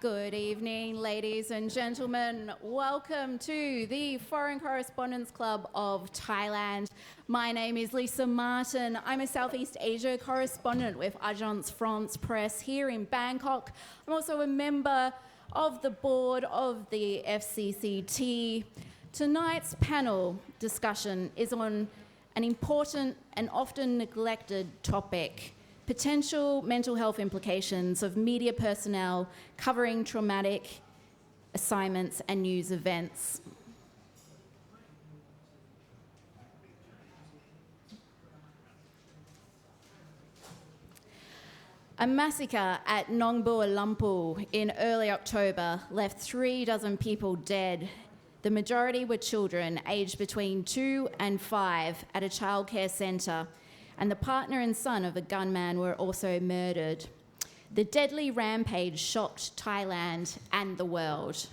Good evening, ladies and gentlemen. Welcome to the Foreign Correspondents Club of Thailand. My name is Lisa Martin. I'm a Southeast Asia correspondent with Agence France Presse here in Bangkok. I'm also a member of the board of the FCCT. Tonight's panel discussion is on an important and often neglected topic: potential mental health implications of media personnel covering traumatic assignments and news events. A massacre at Nong Bua Lamphu in early October left 36 people dead. The majority were children aged between 2 and 5 at a childcare centre, and the partner and son of a gunman were also murdered. The deadly rampage shocked Thailand and the world.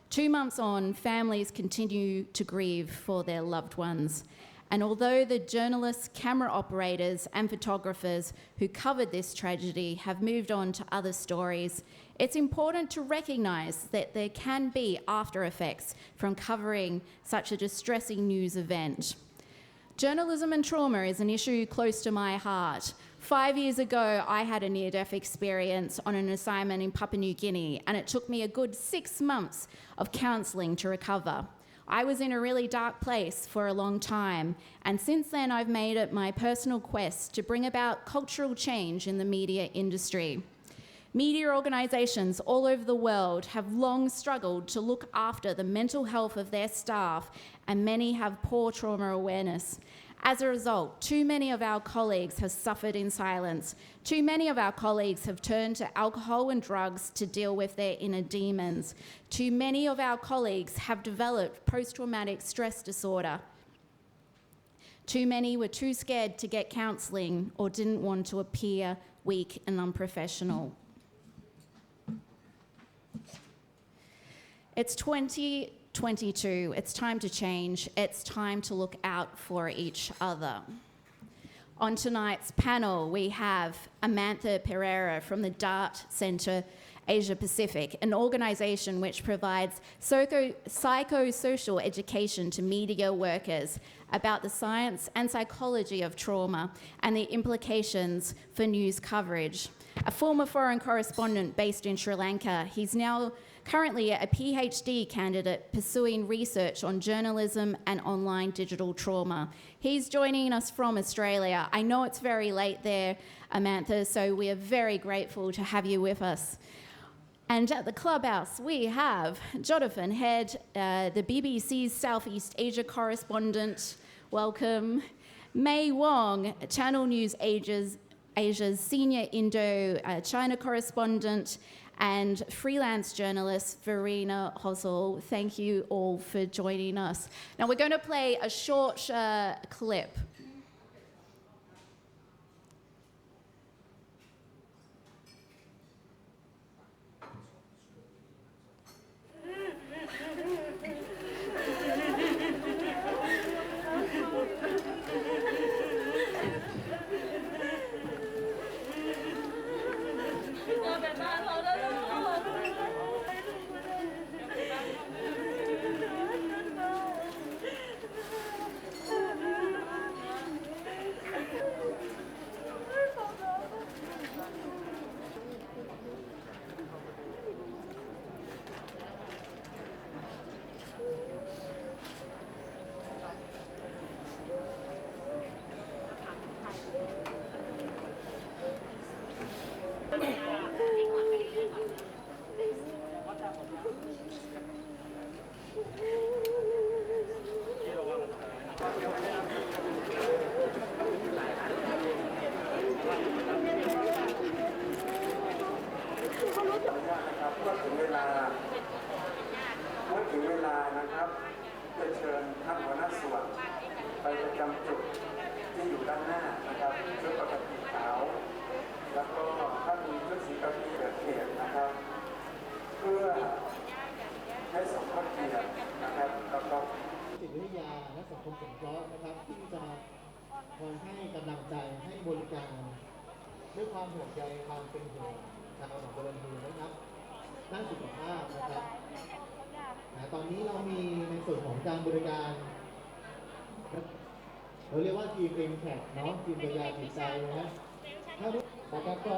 2 months on, families continue to grieve for their loved ones. And although the journalists, camera operators and photographers who covered this tragedy have moved on to other stories, it's important to recognise that there can be after effects from covering such a distressing news event. Journalism and trauma is an issue close to my heart. 5 years ago, I had a near-death experience on an assignment in Papua New Guinea, and it took me a good 6 months of counselling to recover. I was in a really dark place for a long time, and since then I've made it my personal quest to bring about cultural change in the media industry. Media organisations all over the world have long struggled to look after the mental health of their staff, and many have poor trauma awareness. As a result, too many of our colleagues have suffered in silence. Too many of our colleagues have turned to alcohol and drugs to deal with their inner demons. Too many of our colleagues have developed post-traumatic stress disorder. Too many were too scared to get counselling or didn't want to appear weak and unprofessional. It's 2022. It's time to change. It's time to look out for each other. On tonight's panel, we have Amantha Perera from the DART Centre Asia Pacific, an organisation which provides psychosocial education to media workers about the science and psychology of trauma and the implications for news coverage. A former foreign correspondent based in Sri Lanka, he's now currently a PhD candidate pursuing research on journalism and online digital trauma. He's joining us from Australia. I know it's very late there, Amantha, so we are very grateful to have you with us. And at the clubhouse, we have Jonathan Head, the BBC's Southeast Asia correspondent. Welcome. May Wong, Channel News Asia's senior Indo-China correspondent, and freelance journalist Verena Hosel. Thank you all for joining us. Now we're going to play a short clip. ด้านสุขภาพนะครับตอนนี้เรามีในส่วนของการบริการเราเรียกว่าทีม impact เนาะทีมตัวยาจิตใจนะฮะนะครับก็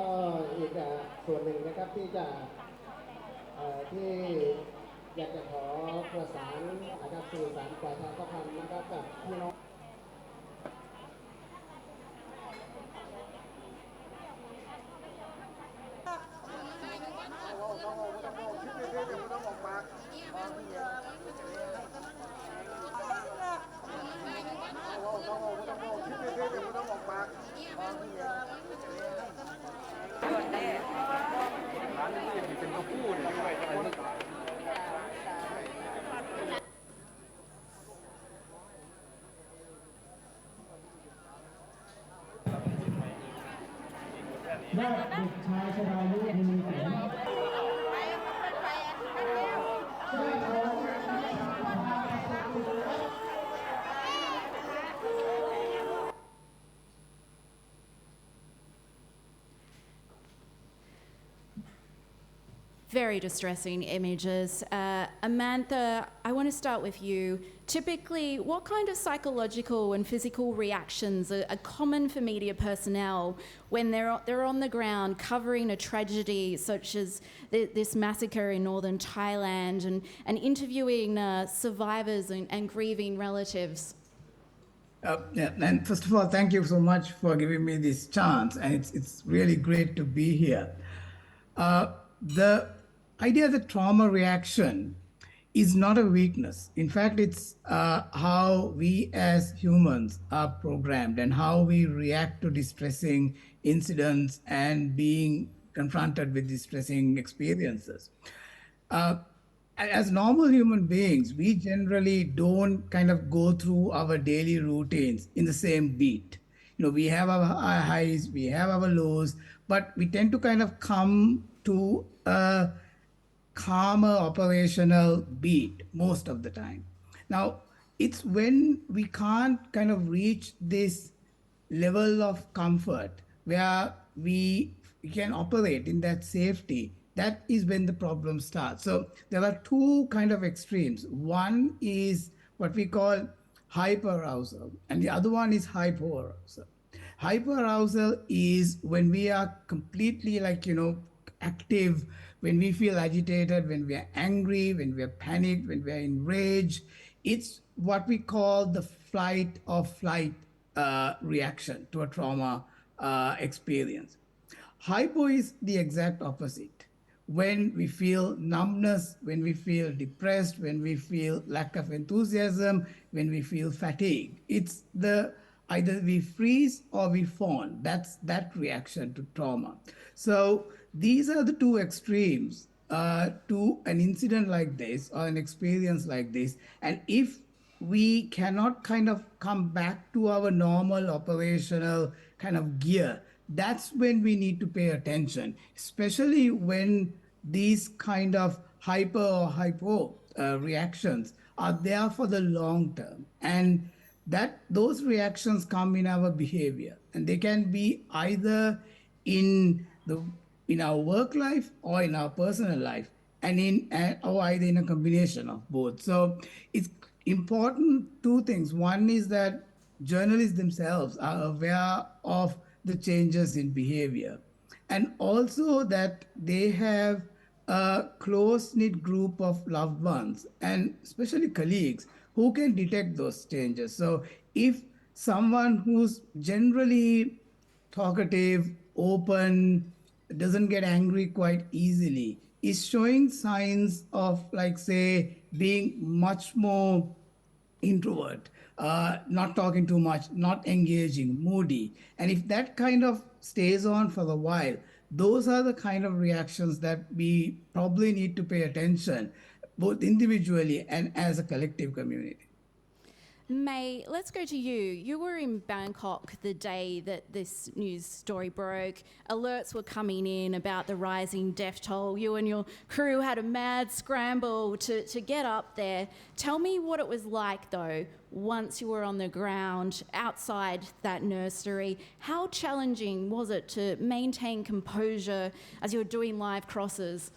อีกส่วนหนึ่งนะครับที่จะที่อยากจะขอประสานนะครับสื่อสารประชาสัมพันธ์นะครับกับพี่น้องญาติเด็กชายชรายุทธมีเสียง Very distressing images. Amantha, I want to start with you. Typically, what kind of psychological and physical reactions are common for media personnel when they're on the ground covering a tragedy such as this massacre in northern Thailand and interviewing survivors and grieving relatives? And first of all, thank you so much for giving me this chance, and it's really great to be here. The idea that trauma reaction is not a weakness. In fact, it's how we as humans are programmed and how we react to distressing incidents and being confronted with distressing experiences. As normal human beings, we generally don't kind of go through our daily routines in the same beat. We have our highs, we have our lows, but we tend to kind of come to a calmer operational beat most of the time. Now, it's when we can't kind of reach this level of comfort where we can operate in that safety, that is when the problem starts. So there are two kind of extremes. One is what we call hyperarousal, and the other one is hypoarousal. Hyperarousal is when we are completely active, when we feel agitated, when we are angry, when we are panicked, when we are in rage. It's what we call the flight or flight reaction to a trauma experience. Hypo is the exact opposite. When we feel numbness, when we feel depressed, when we feel lack of enthusiasm, when we feel fatigue, it's the either we freeze or we fawn. That's that reaction to trauma. So these are the two extremes to an incident like this or an experience like this. And if we cannot kind of come back to our normal operational kind of gear, that's when we need to pay attention, especially when these kind of hyper or hypo reactions are there for the long term. And that those reactions come in our behavior, and they can be either in our work life or in our personal life, and or either in a combination of both. So it's important two things. One is that journalists themselves are aware of the changes in behavior, and also that they have a close-knit group of loved ones and especially colleagues who can detect those changes. So if someone who's generally talkative, open, doesn't get angry quite easily, is showing signs of, like, say, being much more introvert, not talking too much, not engaging, moody. And if that kind of stays on for a while, those are the kind of reactions that we probably need to pay attention, both individually and as a collective community. May, let's go to you. You were in Bangkok the day that this news story broke. Alerts were coming in about the rising death toll. You and your crew had a mad scramble to get up there. Tell me what it was like, though, once you were on the ground outside that nursery. How challenging was it to maintain composure as you were doing live crosses?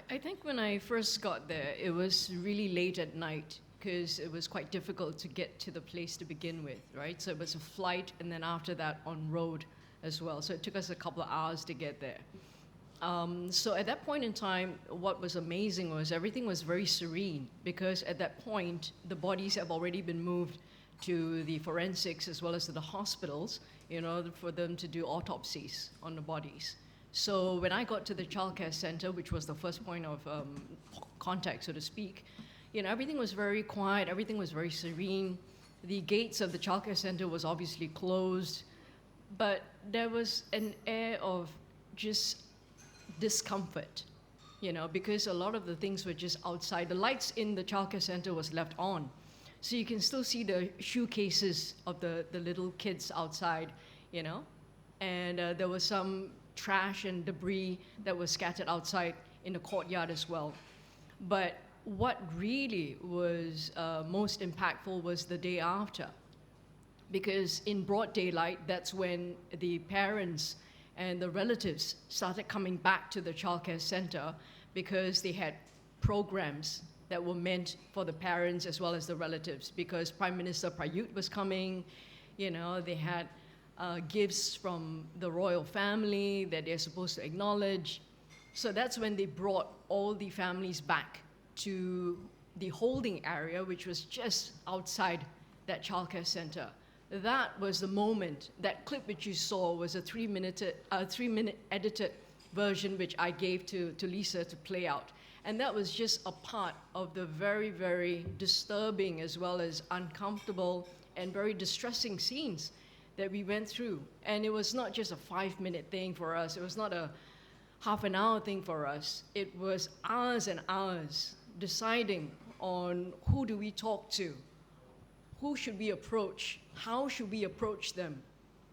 I think when I first got there, it was really late at night because it was quite difficult to get to the place to begin with, right? So it was a flight and then after that on road as well. So it took us a couple of hours to get there. So at that point in time, what was amazing was everything was very serene because at that point, the bodies have already been moved to the forensics as well as to the hospitals in order for them to do autopsies on the bodies. So when I got to the childcare center, which was the first point of contact, so to speak, everything was very quiet, everything was very serene. The gates of the childcare center was obviously closed, but there was an air of just discomfort, because a lot of the things were just outside. The lights in the childcare center was left on. So you can still see the shoe cases of the little kids outside, and there was some trash and debris that was scattered outside in the courtyard as well. But what really was most impactful was the day after, because in broad daylight, that's when the parents and the relatives started coming back to the childcare center because they had programs that were meant for the parents as well as the relatives, because Prime Minister Prayut was coming, they had gifts from the royal family that they're supposed to acknowledge. So that's when they brought all the families back to the holding area, which was just outside that childcare center. That was the moment. That clip which you saw was a 3-minute edited version which I gave to Lisa to play out. And that was just a part of the very, very disturbing as well as uncomfortable and very distressing scenes that we went through. And it was not just a 5-minute thing for us. It was not a half an hour thing for us. It was hours and hours deciding on who do we talk to, who should we approach, how should we approach them,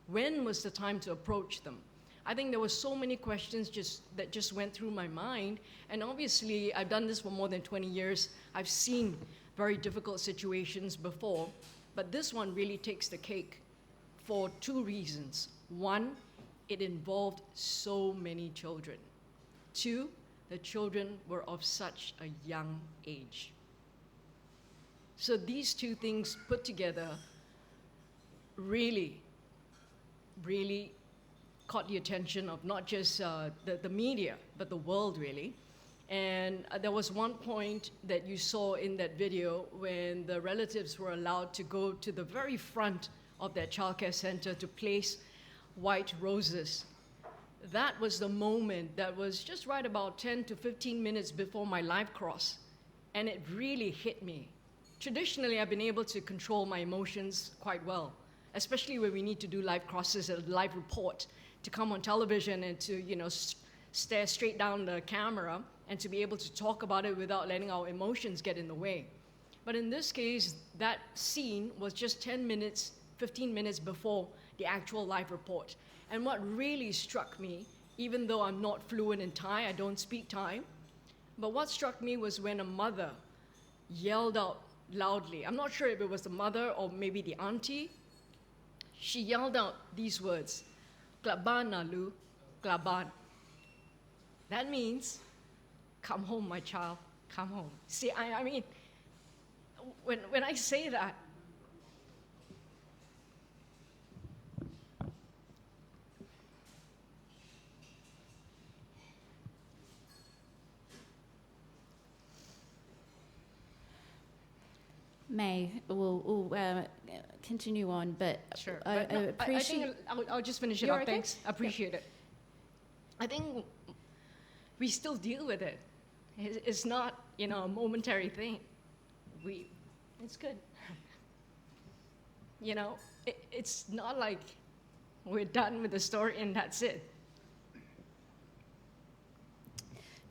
when was the time to approach them. I think there were so many questions that just went through my mind. And obviously, I've done this for more than 20 years. I've seen very difficult situations before, but this one really takes the cake for 2 reasons. 1, it involved so many children. 2, the children were of such a young age. So these 2 things put together really, really caught the attention of not just the media, but the world really. And there was one point that you saw in that video when the relatives were allowed to go to the very front of that childcare center to place white roses. That was the moment that was just right about 10 to 15 minutes before my live cross. And it really hit me. Traditionally, I've been able to control my emotions quite well, especially when we need to do live crosses, a live report, to come on television and to stare straight down the camera and to be able to talk about it without letting our emotions get in the way. But in this case, that scene was just 10 minutes, 15 minutes before the actual live report. And what really struck me, even though I'm not fluent in Thai, I don't speak Thai, but what struck me was when a mother yelled out loudly. I'm not sure if it was the mother or maybe the auntie. She yelled out these words, "Klaban nalu, klaban." That means, come home, my child, come home. See, I mean, when I say that, May, we'll continue on, but sure. I appreciate... I think I'll just finish it You're up. okay? Thanks. I appreciate it. I think we still deal with it. It's not, a momentary thing. It's good. It's not like we're done with the story and that's it.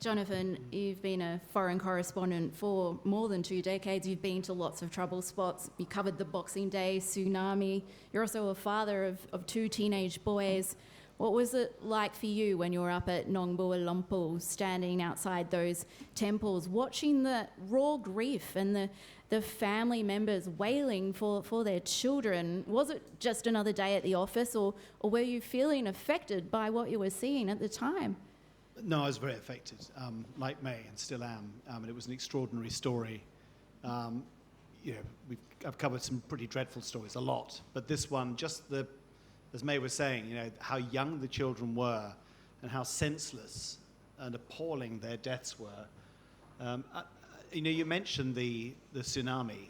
Jonathan, you've been a foreign correspondent for more than 2 decades. You've been to lots of trouble spots. You covered the Boxing Day tsunami. You're also a father of 2 teenage boys. What was it like for you when you were up at Nong Bua Lamphu, standing outside those temples, watching the raw grief and the family members wailing for their children? Was it just another day at the office, or were you feeling affected by what you were seeing at the time? No, I was very affected, like May, and still am. And it was an extraordinary story. I've covered some pretty dreadful stories, a lot, but this one, as May was saying, how young the children were, and how senseless and appalling their deaths were. You mentioned the tsunami.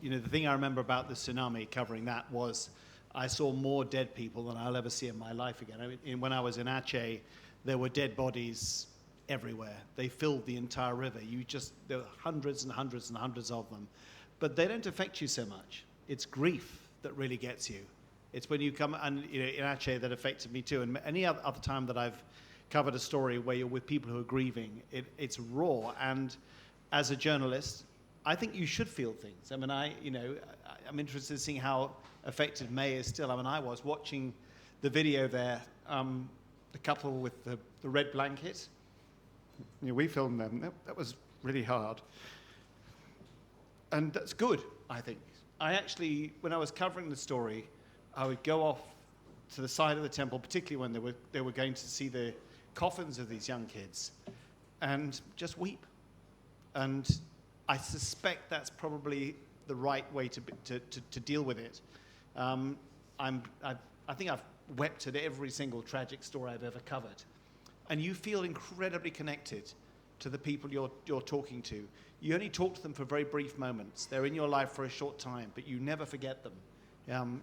The thing I remember about the tsunami, covering that, was I saw more dead people than I'll ever see in my life again. When I was in Aceh, there were dead bodies everywhere. They filled the entire river. There were hundreds and hundreds and hundreds of them. But they don't affect you so much. It's grief that really gets you. It's when you come, and in Aceh that affected me too. And any other time that I've covered a story where you're with people who are grieving, it's raw. And as a journalist, I think you should feel things. I mean, I'm interested in seeing how affected May is still. I mean, I was watching the video there, the couple with the red blanket. We filmed them. That was really hard. And that's good, I think. I actually, when I was covering the story, I would go off to the side of the temple, particularly when they were going to see the coffins of these young kids, and just weep. And I suspect that's probably the right way to deal with it. I think I've wept at every single tragic story I've ever covered. And you feel incredibly connected to the people you're talking to. You only talk to them for very brief moments. They're in your life for a short time, but you never forget them.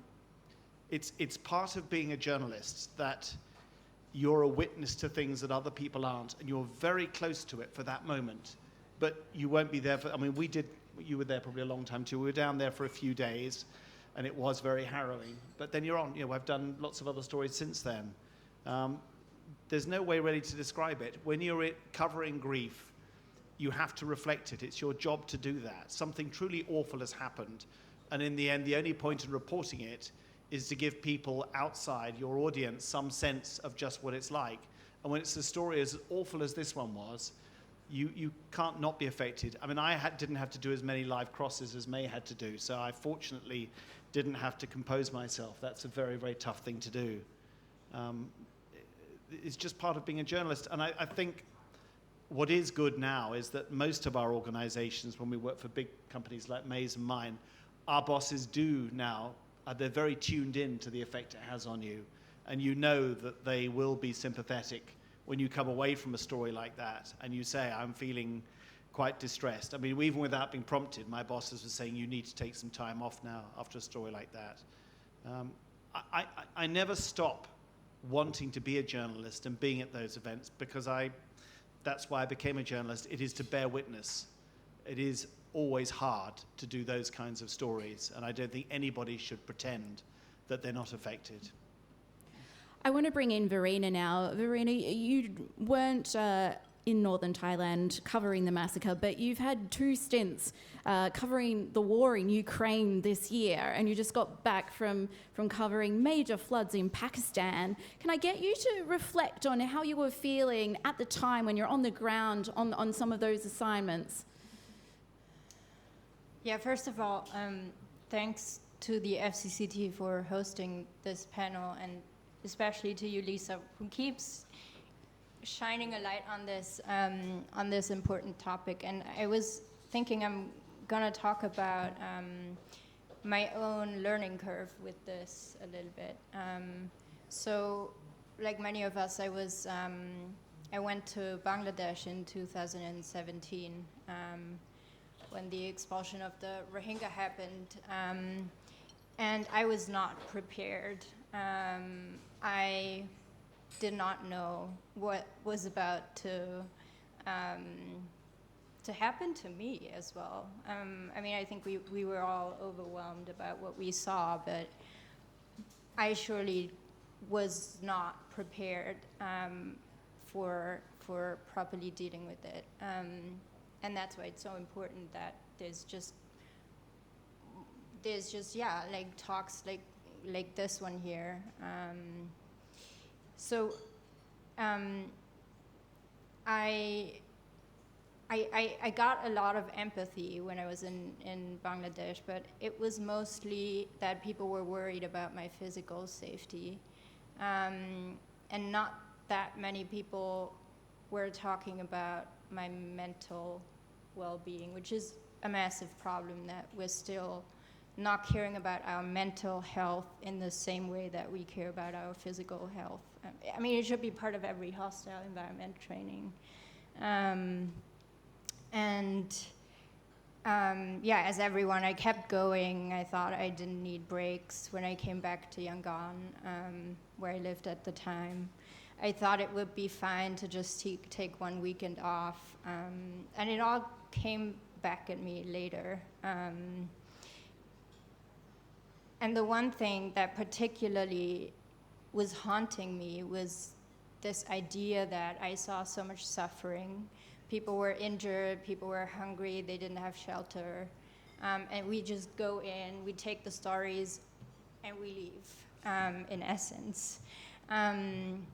It's part of being a journalist that you're a witness to things that other people aren't, and you're very close to it for that moment. But you won't be there you were there probably a long time too. We were down there for a few days, and it was very harrowing. But then you're on. I've done lots of other stories since then. There's no way really to describe it. When you're covering grief, you have to reflect it. It's your job to do that. Something truly awful has happened. And in the end, the only point in reporting it is to give people outside your audience some sense of just what it's like. And when it's a story as awful as this one was, you can't not be affected. I mean, didn't have to do as many live crosses as May had to do, so I fortunately didn't have to compose myself. That's a very, very tough thing to do. It's just part of being a journalist. And I think what is good now is that most of our organizations, when we work for big companies like May's and mine, our bosses do now, they're very tuned in to the effect it has on you. And you know that they will be sympathetic when you come away from a story like that and you say, I'm feeling quite distressed. I mean, even without being prompted, my bosses were saying, you need to take some time off now after a story like that. I never stop wanting to be a journalist and being at those events because that's why I became a journalist. It is to bear witness. It is always hard to do those kinds of stories, and I don't think anybody should pretend that they're not affected. I want to bring in Verena now. Verena, you weren't in northern Thailand covering the massacre, but you've had 2 stints covering the war in Ukraine this year, and you just got back from covering major floods in Pakistan. Can I get you to reflect on how you were feeling at the time when you're on the ground on some of those assignments? Yeah, first of all, thanks to the FCCT for hosting this panel, and especially to you, Lisa, who keeps shining a light on this important topic. And I was thinking I'm gonna talk about my own learning curve with this a little bit. So, like many of us, I went to Bangladesh in 2017 when the expulsion of the Rohingya happened, and I was not prepared. I did not know what was about to happen to me as well. I mean, I think we were all overwhelmed about what we saw, but I surely was not prepared for properly dealing with it. And that's why it's so important that there's just like talks like this one here. I got a lot of empathy when I was in Bangladesh, but it was mostly that people were worried about my physical safety, and not that many people were talking about my mental well-being, which is a massive problem, that we're still not caring about our mental health in the same way that we care about our physical health. I mean, it should be part of every hostile environment training. Yeah, as everyone, I kept going. I thought I didn't need breaks. When I came back to Yangon, where I lived at the time, I thought it would be fine to just take 1 weekend off. And it all came back at me later. And the one thing that particularly was haunting me was this idea that I saw so much suffering. People were injured, people were hungry, they didn't have shelter. And we just go in, we take the stories, and we leave, in essence. And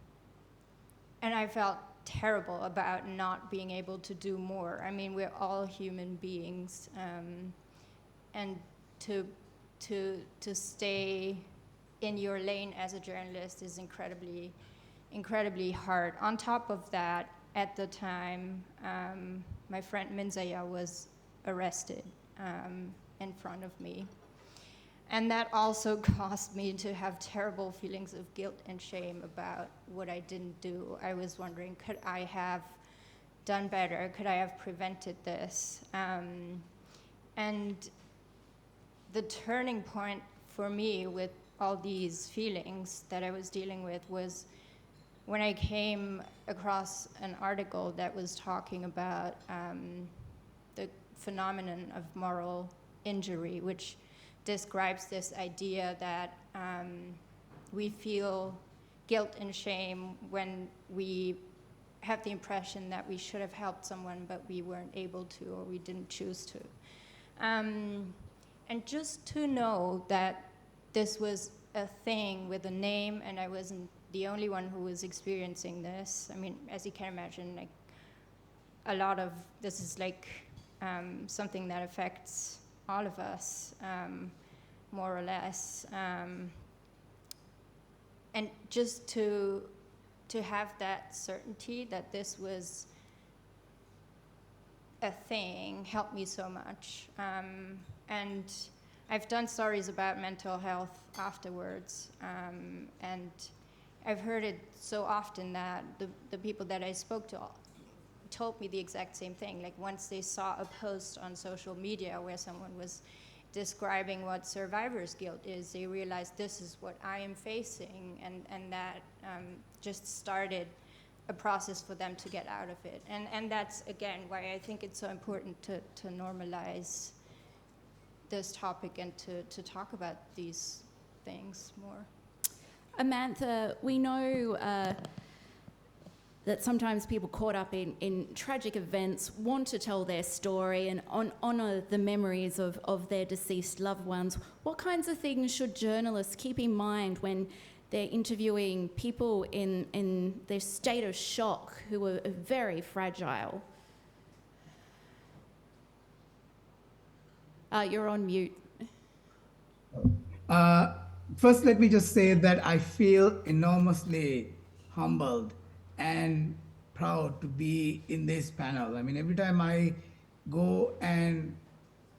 I felt terrible about not being able to do more. I mean, we're all human beings. And to stay in your lane as a journalist is incredibly hard. On top of that, at the time, my friend Minzaya was arrested in front of me. And that also caused me to have terrible feelings of guilt and shame about what I didn't do. I was wondering, could I have done better? Could I have prevented this? And the turning point for me with all these feelings that I was dealing with was when I came across an article that was talking about the phenomenon of moral injury, which describes this idea that we feel guilt and shame when we have the impression that we should have helped someone, but we weren't able to, or we didn't choose to. And just to know that this was a thing with a name, and I wasn't the only one who was experiencing this. I mean, as you can imagine, like, a lot of this is like something that affects all of us, more or less. And just to have that certainty that this was a thing helped me so much. And I've done stories about mental health afterwards, and I've heard it so often that the people that I spoke to told me the exact same thing. Like, once they saw a post on social media where someone was describing what survivor's guilt is, they realized this is what I am facing, and that just started a process for them to get out of it. And that's, again, why I think it's so important to normalize this topic and to talk about these things more. Amantha, we know that sometimes people caught up in tragic events want to tell their story and honour the memories of their deceased loved ones. What kinds of things should journalists keep in mind when they're interviewing people in their state of shock who are very fragile? You're on mute. First, let me just say that I feel enormously humbled and proud to be in this panel. I mean, every time I go and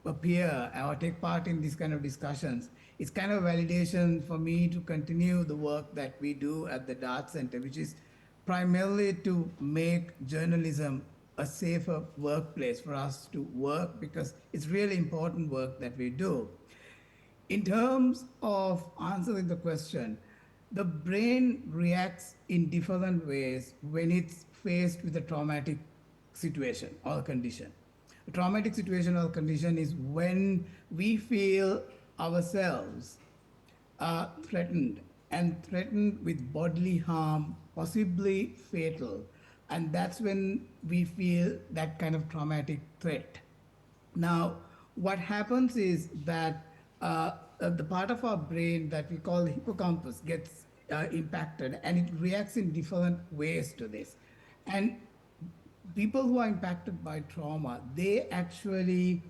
appear or take part in these kind of discussions, it's kind of validation for me to continue the work that we do at the Dart Center, which is primarily to make journalism a safer workplace for us to work, because it's really important work that we do. In terms of answering the question, the brain reacts in different ways when it's faced with a traumatic situation or condition. A traumatic situation or condition is when we feel ourselves threatened, and threatened with bodily harm, possibly fatal. And that's when we feel that kind of traumatic threat. Now, what happens is that the part of our brain that we call the hippocampus gets impacted, and it reacts in different ways to this. And people who are impacted by trauma, they actually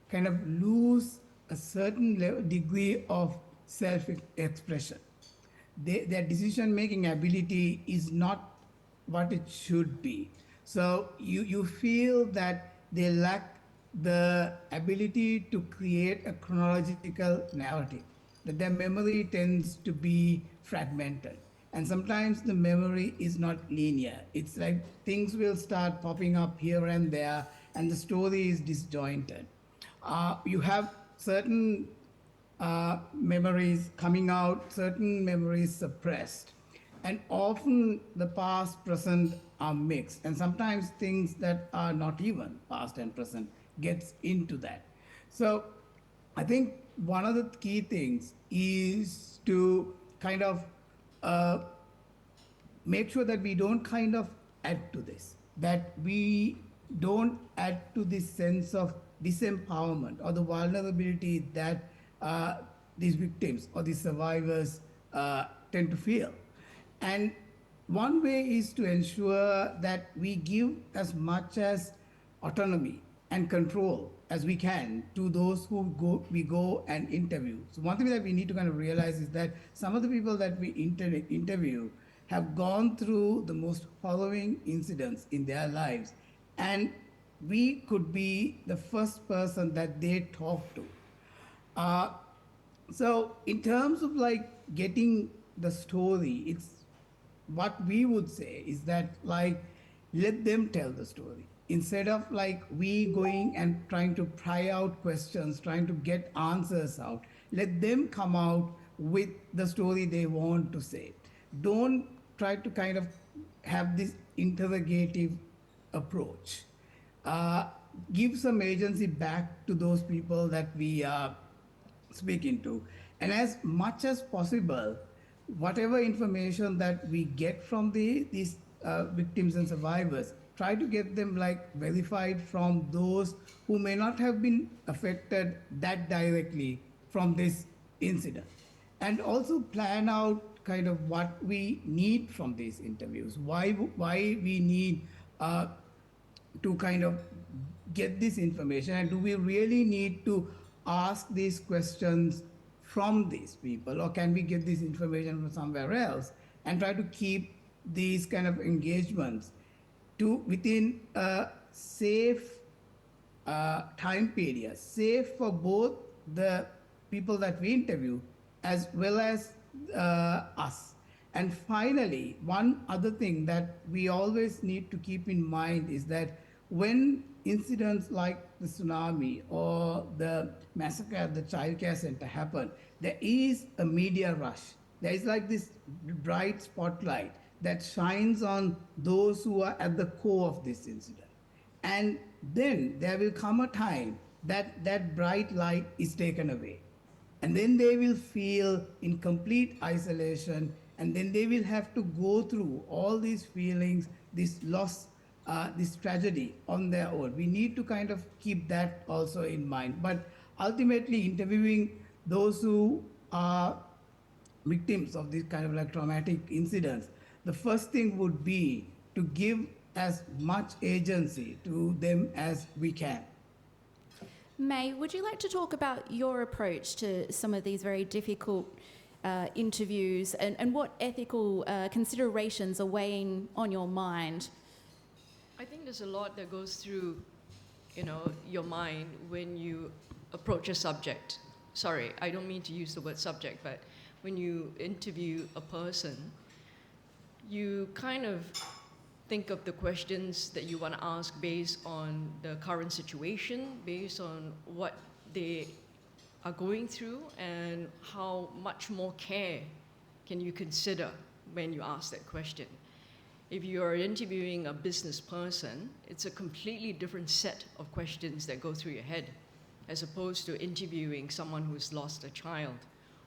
kind of lose a certain degree of self-expression. Their decision-making ability is not what it should be. So you feel that they lack the ability to create a chronological narrative, that their memory tends to be fragmented. And sometimes the memory is not linear. It's like things will start popping up here and there, and the story is disjointed. You have certain memories coming out, certain memories suppressed. And often the past, present are mixed. And sometimes things that are not even past and present gets into that. So I think one of the key things is to kind of uh, make sure that we don't kind of add to this, that we don't add to this sense of disempowerment or the vulnerability that these victims or these survivors tend to feel. And one way is to ensure that we give as much as autonomy and control as we can to those who we go and interview. So one thing that we need to kind of realize is that some of the people that we interview have gone through the most harrowing incidents in their lives, and we could be the first person that they talk to. Uh, so in terms of like getting the story, it's what we would say is that like let them tell the story instead of like we going and trying to pry out questions, trying to get answers out. Let them come out with the story they want to say. Don't try to kind of have this interrogative approach. uh, give some agency back to those people that we are speaking to. And as much as possible, whatever information that we get from these victims and survivors, try to get them like verified from those who may not have been affected that directly from this incident. And also plan out kind of what we need from these interviews, why we need to kind of get this information, and do we really need to ask these questions from these people, or can we get this information from somewhere else, and try to keep these kind of engagements to within a safe time period, safe for both the people that we interview as well as us. And finally, one other thing that we always need to keep in mind is that when incidents like the tsunami or the massacre at the childcare center happen, there is a media rush. There is like this bright spotlight that shines on those who are at the core of this incident. And then there will come a time that that bright light is taken away. And then they will feel in complete isolation, and then they will have to go through all these feelings, this loss, this tragedy on their own. We need to kind of keep that also in mind. But ultimately, interviewing those who are victims of these kind of like traumatic incidents, the first thing would be to give as much agency to them as we can. May, would you like to talk about your approach to some of these very difficult interviews, and what ethical considerations are weighing on your mind? I think there's a lot that goes through, your mind when you approach a subject. Sorry, I don't mean to use the word subject, but when you interview a person, you kind of think of the questions that you want to ask based on the current situation, based on what they are going through, and how much more care can you consider when you ask that question. If you are interviewing a business person, it's a completely different set of questions that go through your head, as opposed to interviewing someone who's lost a child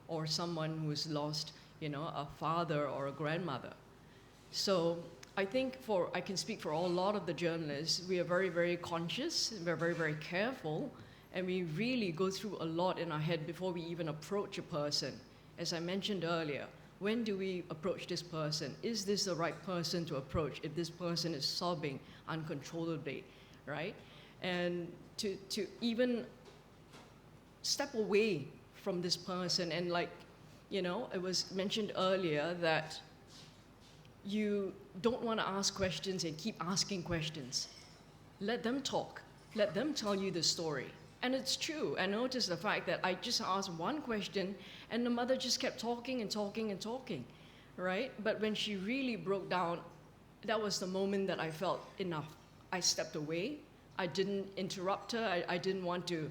or someone who's lost, a father or a grandmother. So I think I can speak for a lot of the journalists, we are very, very conscious, we're very, very careful, and we really go through a lot in our head before we even approach a person. As I mentioned earlier, when do we approach this person? Is this the right person to approach if this person is sobbing uncontrollably, right? And to even step away from this person, and it was mentioned earlier that you don't want to ask questions and keep asking questions. Let them talk. Let them tell you the story. And it's true. I noticed the fact that I just asked one question and the mother just kept talking and talking and talking, right? But when she really broke down, that was the moment that I felt enough. I stepped away. I didn't interrupt her. I didn't want to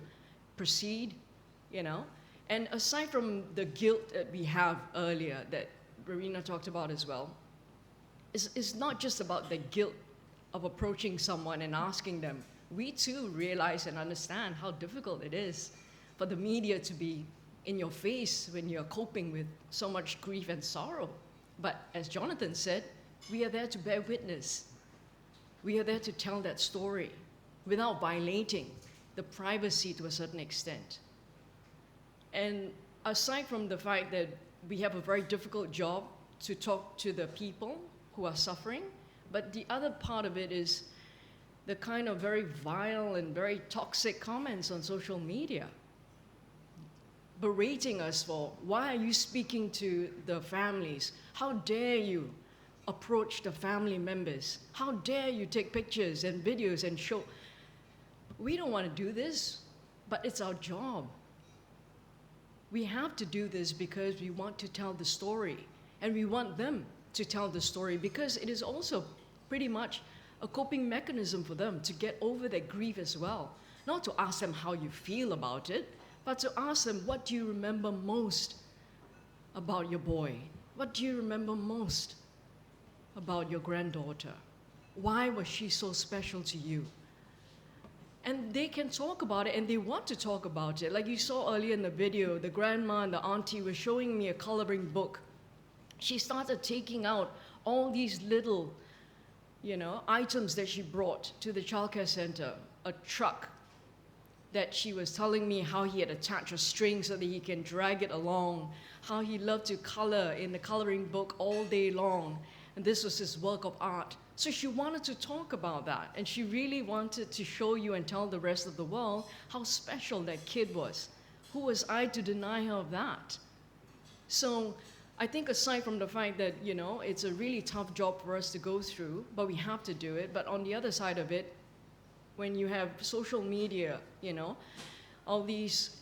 proceed, you know? And aside from the guilt that we have earlier that Verena talked about as well, it's not just about the guilt of approaching someone and asking them. We too realize and understand how difficult it is for the media to be in your face when you're coping with so much grief and sorrow. But as Jonathan said, we are there to bear witness. We are there to tell that story without violating the privacy to a certain extent. And aside from the fact that we have a very difficult job to talk to the people who are suffering, but the other part of it is the kind of very vile and very toxic comments on social media, berating us for, why are you speaking to the families? How dare you approach the family members? How dare you take pictures and videos and show? We don't want to do this, but it's our job. We have to do this because we want to tell the story, and we want them to tell the story because it is also pretty much a coping mechanism for them to get over their grief as well. Not to ask them how you feel about it, but to ask them, what do you remember most about your boy? What do you remember most about your granddaughter? Why was she so special to you? And they can talk about it, and they want to talk about it. Like you saw earlier in the video, the grandma and the auntie were showing me a coloring book. She started taking out all these little, items that she brought to the childcare center. A truck that she was telling me how he had attached a string so that he can drag it along, how he loved to color in the coloring book all day long. And this was his work of art. So she wanted to talk about that, and she really wanted to show you and tell the rest of the world how special that kid was. Who was I to deny her of that? So I think aside from the fact that, it's a really tough job for us to go through, but we have to do it. But on the other side of it, when you have social media, all these,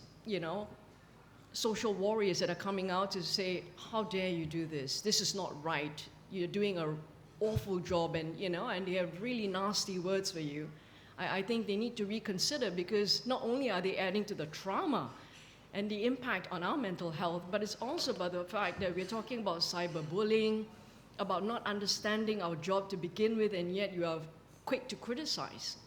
social warriors that are coming out to say, how dare you do this? This is not right. You're doing an awful job, and they have really nasty words for you. I think they need to reconsider, because not only are they adding to the trauma and the impact on our mental health, but it's also about the fact that we're talking about cyberbullying, about not understanding our job to begin with, and yet you are quick to criticize.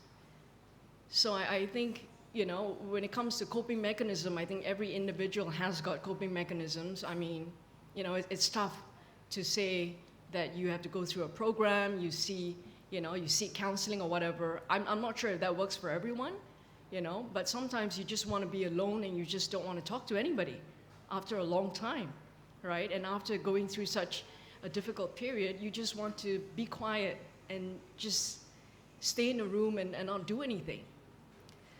So I think, when it comes to coping mechanism, I think every individual has got coping mechanisms. I mean, it's tough to say that you have to go through a program, you seek counseling or whatever. I'm not sure if that works for everyone, but sometimes you just want to be alone and you just don't want to talk to anybody after a long time, right? And after going through such a difficult period, you just want to be quiet and just stay in a room and not do anything,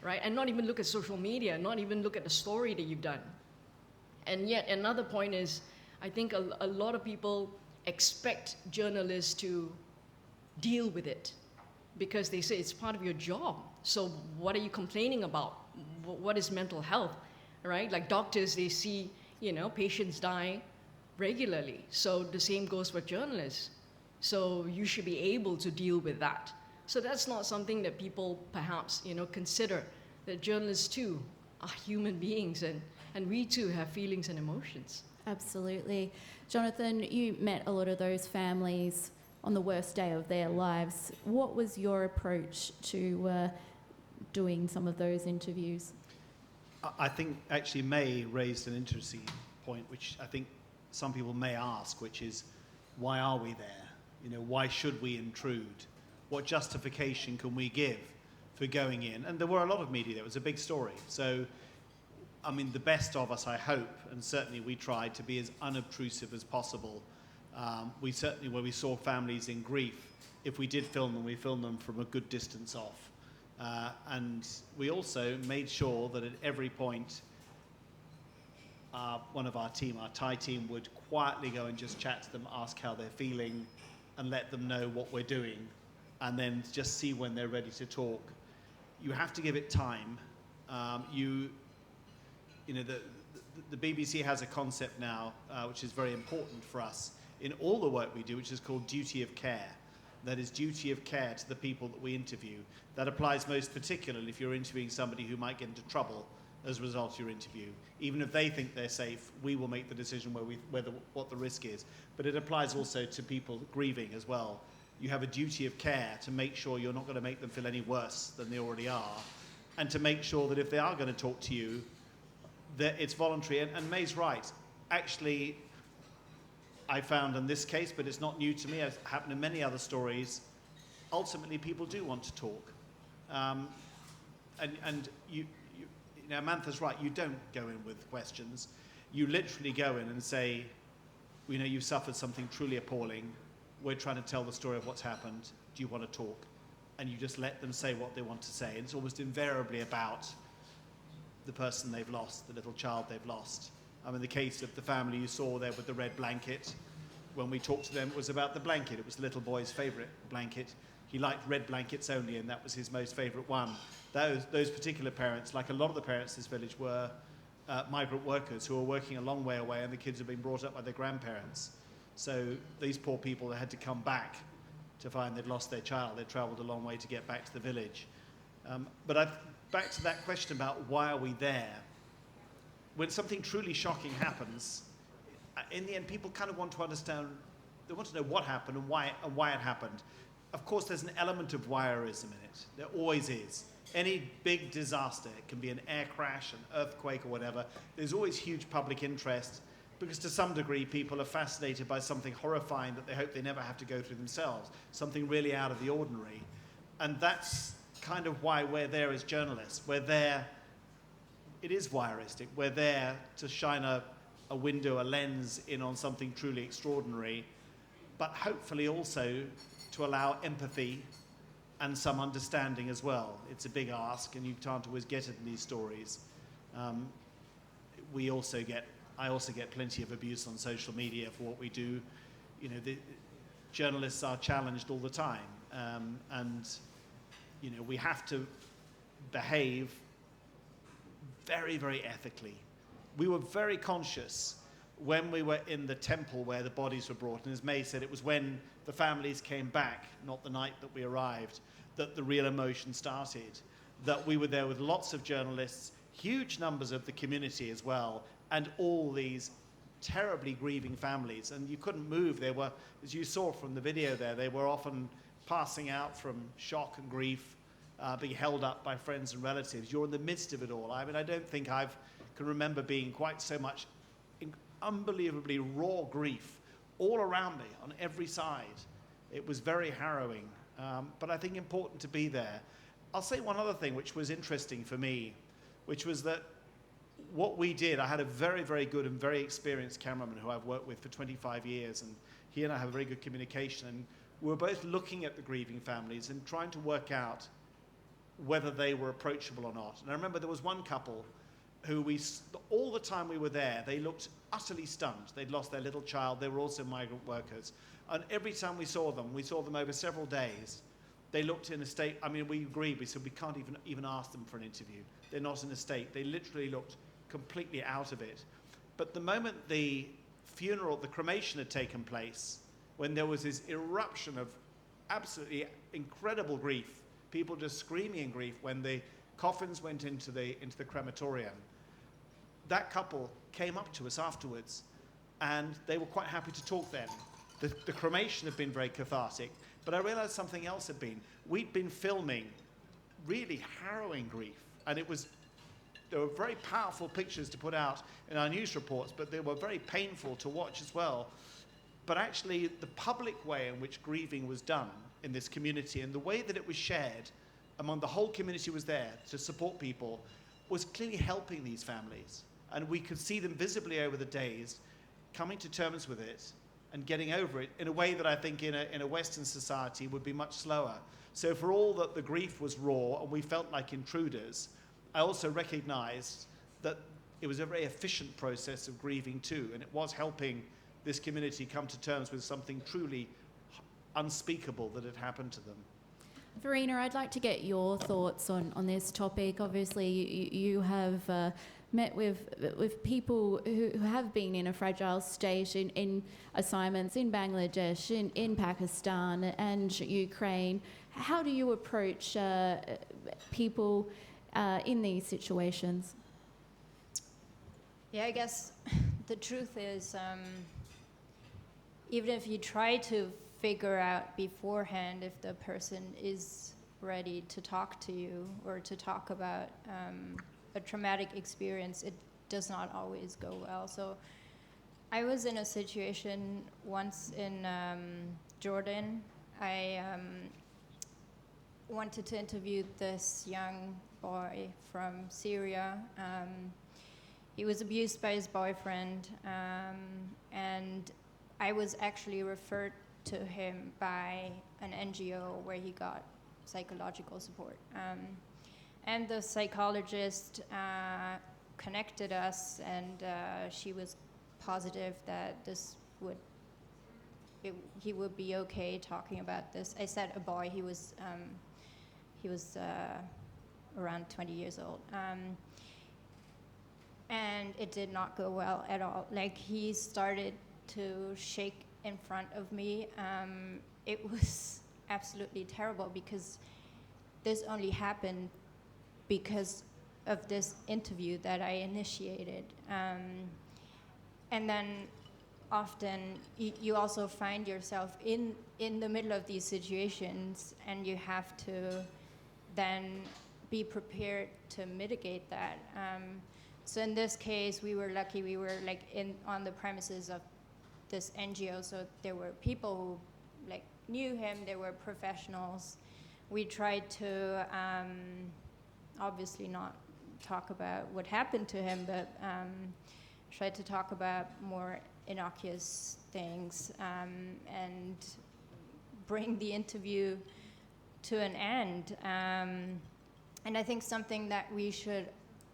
right? And not even look at social media, not even look at the story that you've done. And yet another point is, I think a lot of people expect journalists to deal with it because they say it's part of your job. So what are you complaining about? What is mental health, right? Like doctors, they see, patients die regularly. So the same goes for journalists. So you should be able to deal with that. So that's not something that people perhaps, consider, that journalists too are human beings, and we too have feelings and emotions. Absolutely. Jonathan, you met a lot of those families on the worst day of their lives. What was your approach to doing some of those interviews? I think actually May raised an interesting point, which I think some people may ask, which is, why are we there? Why should we intrude? What justification can we give for going in? And there were a lot of media. It was a big story. So, the best of us, I hope, and certainly we tried to be as unobtrusive as possible. We certainly, when we saw families in grief, if we did film them, we filmed them from a good distance off. And we also made sure that at every point, one of our team, our Thai team, would quietly go and just chat to them, ask how they're feeling, and let them know what we're doing, and then just see when they're ready to talk. You have to give it time. You know, the BBC has a concept now, which is very important for us in all the work we do, which is called duty of care. That is duty of care to the people that we interview. That applies most particularly if you're interviewing somebody who might get into trouble as a result of your interview. Even if they think they're safe, we will make the decision what the risk is. But it applies also to people grieving as well. You have a duty of care to make sure you're not going to make them feel any worse than they already are, and to make sure that if they are going to talk to you, that it's voluntary. And May's right. Actually, I found in this case, but it's not new to me, it's happened in many other stories, ultimately people do want to talk. And you know, Amantha's right, you don't go in with questions. You literally go in and say, you know, you've suffered something truly appalling. We're trying to tell the story of what's happened. Do you want to talk? And you just let them say what they want to say. And it's almost invariably about the person they've lost, the little child they've lost. In the case of the family you saw there with the red blanket, when we talked to them, it was about the blanket. It was the little boy's favourite blanket. He liked red blankets only, and that was his most favourite one. Those particular parents, like a lot of the parents in this village, were migrant workers who were working a long way away, and the kids had been brought up by their grandparents. So these poor people had to come back to find they'd lost their child. They'd travelled a long way to get back to the village. But back to that question about why are we there? When something truly shocking happens, in the end, people kind of want to understand, they want to know what happened and why it happened. Of course, there's an element of voyeurism in it. There always is. Any big disaster, it can be an air crash, an earthquake or whatever, there's always huge public interest because to some degree people are fascinated by something horrifying that they hope they never have to go through themselves, something really out of the ordinary. And that's kind of why we're there as journalists. We're there, it is voyeuristic, we're there to shine a window, a lens in on something truly extraordinary, but hopefully also to allow empathy and some understanding as well. It's a big ask, and you can't always get it in these stories. I also get plenty of abuse on social media for what we do. You know, the journalists are challenged all the time, and you know, we have to behave very, very ethically. We were very conscious when we were in the temple where the bodies were brought, and as May said, it was when the families came back, not the night that we arrived, that the real emotion started, that we were there with lots of journalists, huge numbers of the community as well, and all these terribly grieving families, and you couldn't move. They were, as you saw from the video there, they were often passing out from shock and grief, being held up by friends and relatives. You're in the midst of it all. I mean, I don't think I can remember being quite so much unbelievably raw grief all around me on every side. It was very harrowing, but I think important to be there. I'll say one other thing which was interesting for me, which was that what we did, I had a very, very good and very experienced cameraman who I've worked with for 25 years, and he and I have very good communication, and we were both looking at the grieving families and trying to work out whether they were approachable or not. And I remember there was one couple who all the time we were there, they looked utterly stunned. They'd lost their little child. They were also migrant workers. And every time we saw them over several days, they looked in a state, I mean, we agreed, we said we can't even ask them for an interview. They're not in a state. They literally looked completely out of it. But the moment the funeral, the cremation had taken place, when there was this eruption of absolutely incredible grief, people just screaming in grief when the coffins went into the crematorium, that couple came up to us afterwards, and they were quite happy to talk then. The cremation had been very cathartic, but I realized something else had been. We'd been filming really harrowing grief, and there were very powerful pictures to put out in our news reports, but they were very painful to watch as well. But actually, the public way in which grieving was done in this community and the way that it was shared among the whole community was there to support people was clearly helping these families. And we could see them visibly over the days coming to terms with it and getting over it in a way that I think in a Western society would be much slower. So for all that the grief was raw and we felt like intruders, I also recognized that it was a very efficient process of grieving too, and it was helping this community come to terms with something truly unspeakable that had happened to them. Verena, I'd like to get your thoughts on this topic. Obviously, you have met with people who have been in a fragile state in assignments in Bangladesh, in Pakistan and Ukraine. How do you approach people in these situations? Yeah, I guess the truth is, even if you try to figure out beforehand if the person is ready to talk to you or to talk about a traumatic experience, it does not always go well. So I was in a situation once in Jordan. I wanted to interview this young boy from Syria. He was abused by his boyfriend, and I was actually referred to him by an NGO where he got psychological support. And the psychologist connected us, and she was positive that he would be okay talking about this. I said a boy, he was around 20 years old. And it did not go well at all. Like, he started to shake in front of me. It was absolutely terrible because this only happened because of this interview that I initiated. And then often you also find yourself in the middle of these situations, and you have to then be prepared to mitigate that. So in this case, we were lucky. We were like on the premises of this NGO, so there were people who like knew him. There were professionals. We tried to obviously not talk about what happened to him, but tried to talk about more innocuous things and bring the interview to an end. And I think something that we should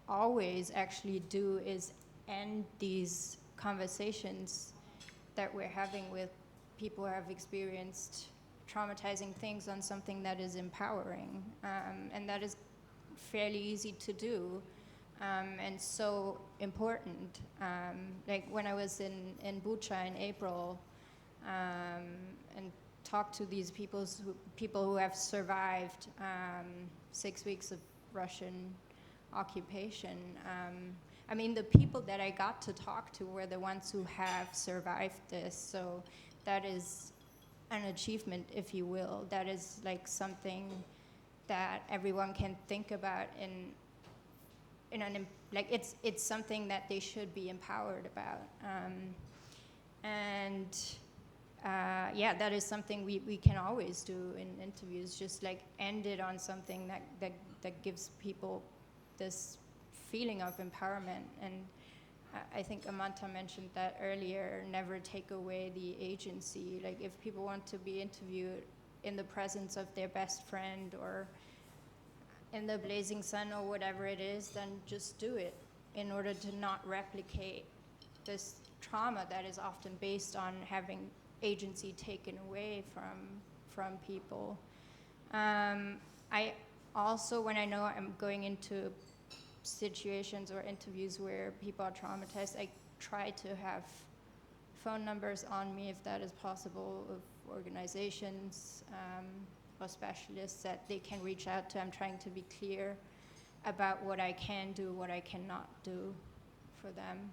always actually do is end these conversations that we're having with people who have experienced traumatizing things on something that is empowering. And that is fairly easy to do and so important. Like when I was in Bucha in April and talked to these people who have survived 6 weeks of Russian occupation. I mean, the people that I got to talk to were the ones who have survived this. So that is an achievement, if you will. That is like something that everyone can think about like it's something that they should be empowered about. Yeah, that is something we can always do in interviews, just like end it on something that gives people this feeling of empowerment. And I think Amantha mentioned that earlier, never take away the agency. Like if people want to be interviewed in the presence of their best friend or in the blazing sun or whatever it is, then just do it in order to not replicate this trauma that is often based on having agency taken away from people. I also, when I know I'm going into situations or interviews where people are traumatized, I try to have phone numbers on me, if that is possible, of organizations or specialists that they can reach out to. I'm trying to be clear about what I can do, what I cannot do for them,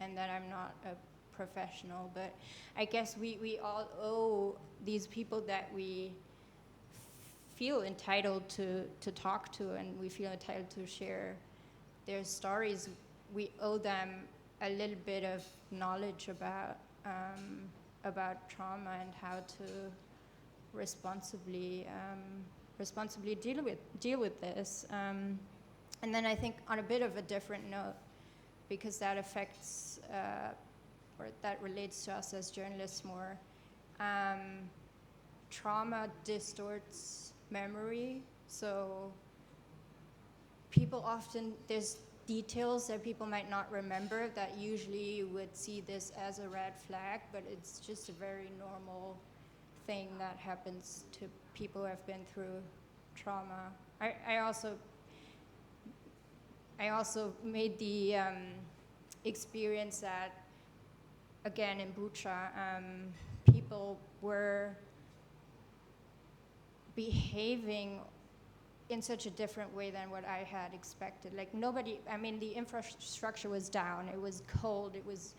and that I'm not a professional. But I guess we all owe these people that we feel entitled to talk to, and we feel entitled to share their stories. We owe them a little bit of knowledge about trauma and how to responsibly deal with this. And then I think on a bit of a different note, because that affects or that relates to us as journalists more, trauma distorts memory. So people often, there's details that people might not remember that usually you would see this as a red flag, but it's just a very normal thing that happens to people who have been through trauma. I also made the experience that, again, in Bucha, people were behaving in such a different way than what I had expected. Like nobody, I mean, the infrastructure was down, it was cold, it was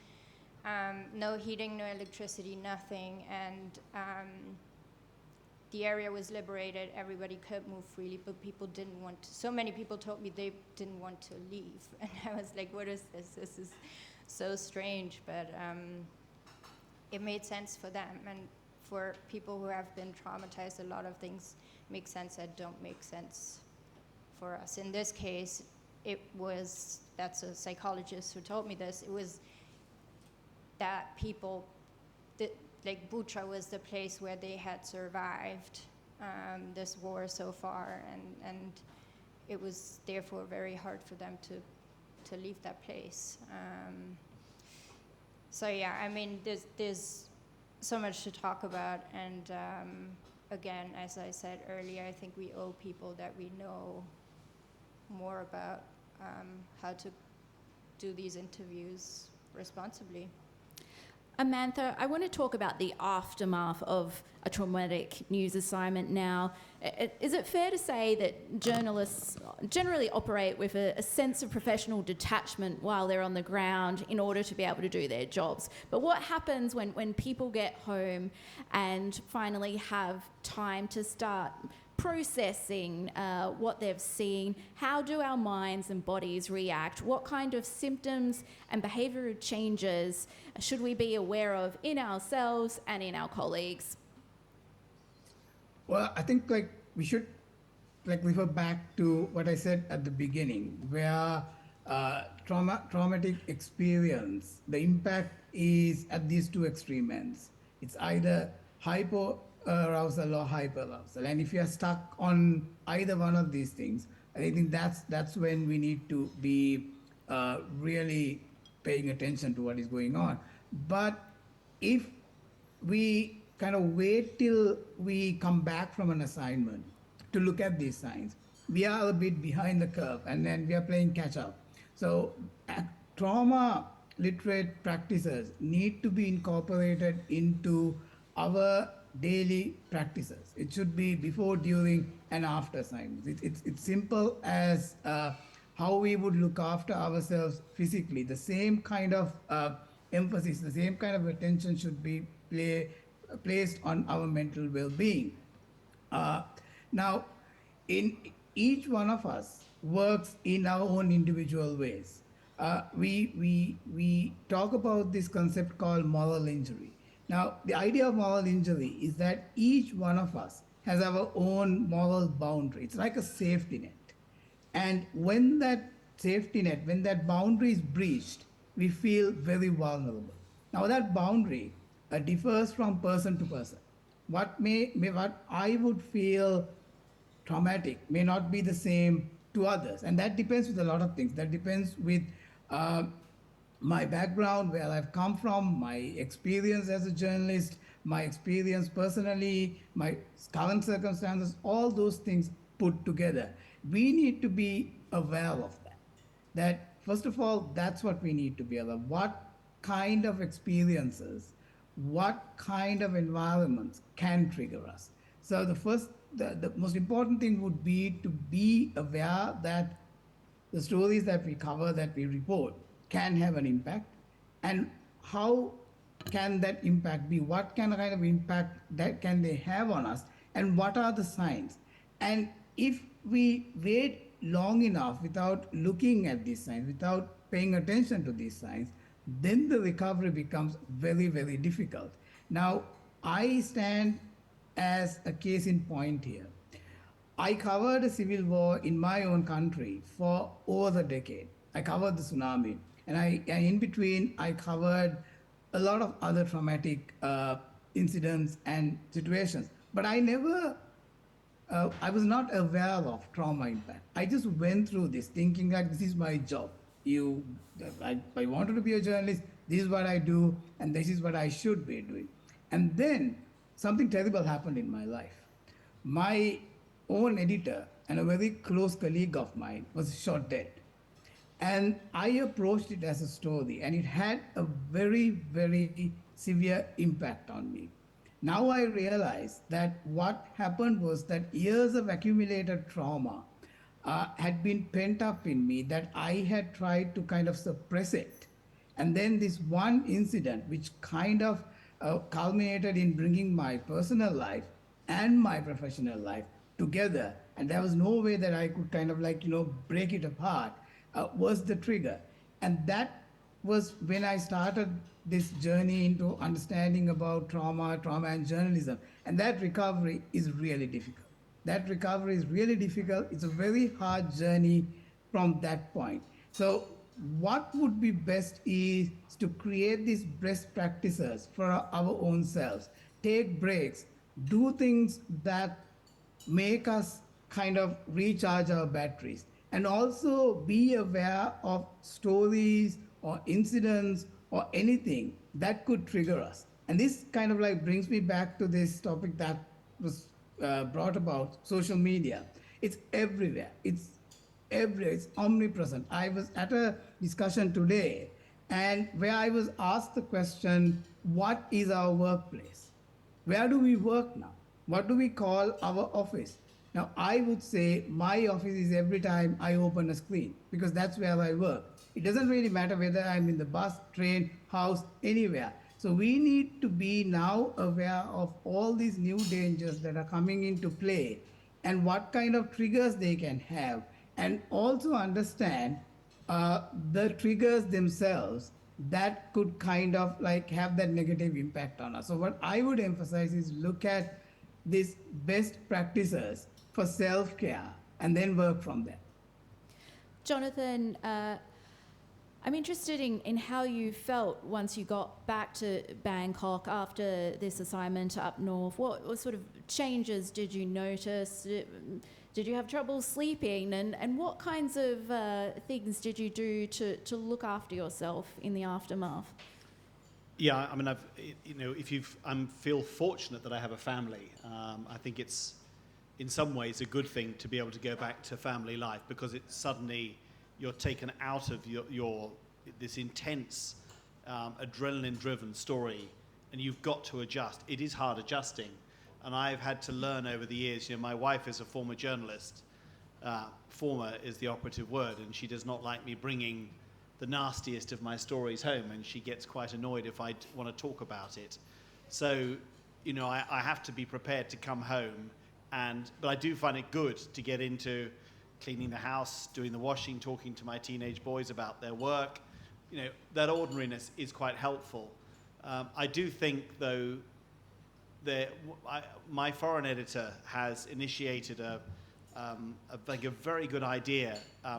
no heating, no electricity, nothing, and the area was liberated, everybody could move freely, but people didn't want to. So many people told me they didn't want to leave, and I was like, what is this? This is so strange, but it made sense for them, and for people who have been traumatized, a lot of things make sense that don't make sense for us. In this case, that's a psychologist who told me this, it was that people, like Bucha was the place where they had survived this war so far, and it was therefore very hard for them to leave that place. So yeah, I mean, there's so much to talk about, and again, as I said earlier, I think we owe people that we know more about how to do these interviews responsibly. Amantha, I want to talk about the aftermath of a traumatic news assignment now. Is it fair to say that journalists generally operate with a sense of professional detachment while they're on the ground in order to be able to do their jobs? But what happens when people get home and finally have time to start processing what they've seen? How do our minds and bodies react? What kind of symptoms and behavioural changes should we be aware of in ourselves and in our colleagues? Well, I think we should refer back to what I said at the beginning, where traumatic experience, the impact is at these two extreme ends. It's either hypoarousal or hyperarousal, and if you are stuck on either one of these things, I think that's when we need to be really paying attention to what is going on. But if we kind of wait till we come back from an assignment to look at these signs, we are a bit behind the curve, and then we are playing catch up. So trauma literate practices need to be incorporated into our daily practices. It should be before, during, and after assignments. It's simple as how we would look after ourselves physically. The same kind of emphasis, the same kind of attention should be placed on our mental well-being. Now, in each one of us works in our own individual ways. We talk about this concept called moral injury. Now, the idea of moral injury is that each one of us has our own moral boundary. It's like a safety net. And when that safety net, when that boundary is breached, we feel very vulnerable. Now, that boundary differs from person to person. What I would feel traumatic may not be the same to others, and that depends with a lot of things. That depends with my background, where I've come from, my experience as a journalist, my experience personally, my current circumstances, all those things put together. We need to be aware of that. That, first of all, that's what we need to be aware of. What kind of experiences, what kind of environments can trigger us? So the most important thing would be to be aware that the stories that we cover, that we report, can have an impact. And how can that impact be? What kind of impact that can they have on us? And what are the signs? And if we wait long enough without looking at these signs, without paying attention to these signs, then the recovery becomes very, very difficult. Now, I stand as a case in point here. I covered a civil war in my own country for over a decade. I covered the tsunami, and in between, I covered a lot of other traumatic incidents and situations. But I was not aware of trauma impact. I just went through this thinking that this is my job. I wanted to be a journalist, this is what I do, and this is what I should be doing. And then something terrible happened in my life. My own editor and a very close colleague of mine was shot dead. And I approached it as a story, and it had a very, very severe impact on me. Now I realize that what happened was that years of accumulated trauma had been pent up in me, that I had tried to kind of suppress it. And then this one incident, which kind of culminated in bringing my personal life and my professional life together, and there was no way that I could kind of like, break it apart, was the trigger. And that was when I started this journey into understanding about trauma and journalism. And that recovery is really difficult. That recovery is really difficult. It's a very hard journey from that point. So what would be best is to create these best practices for our own selves. Take breaks, do things that make us kind of recharge our batteries, and also be aware of stories or incidents or anything that could trigger us. And this kind of like brings me back to this topic that was brought about, social media. It's everywhere. It's everywhere. It's omnipresent. I was at a discussion today, and where I was asked the question, what is our workplace? Where do we work now? What do we call our office? Now, I would say my office is every time I open a screen, because that's where I work. It doesn't really matter whether I'm in the bus, train, house, anywhere. So we need to be now aware of all these new dangers that are coming into play and what kind of triggers they can have, and also understand the triggers themselves that could kind of like have that negative impact on us. So what I would emphasize is look at these best practices for self-care and then work from there. Jonathan, I'm interested in how you felt once you got back to Bangkok after this assignment up north. What sort of changes did you notice? Did you have trouble sleeping? And what kinds of things did you do to look after yourself in the aftermath? Yeah, I mean, I feel fortunate that I have a family. I think it's, in some ways, a good thing to be able to go back to family life, because it's suddenly you're taken out of your this intense adrenaline-driven story, and you've got to adjust. It is hard adjusting, and I've had to learn over the years. My wife is a former journalist. Former is the operative word, and she does not like me bringing the nastiest of my stories home, and she gets quite annoyed if I want to talk about it. So, I have to be prepared to come home, but I do find it good to get into cleaning the house, doing the washing, talking to my teenage boys about their work. That ordinariness is quite helpful. I do think, though, my foreign editor has initiated a very good idea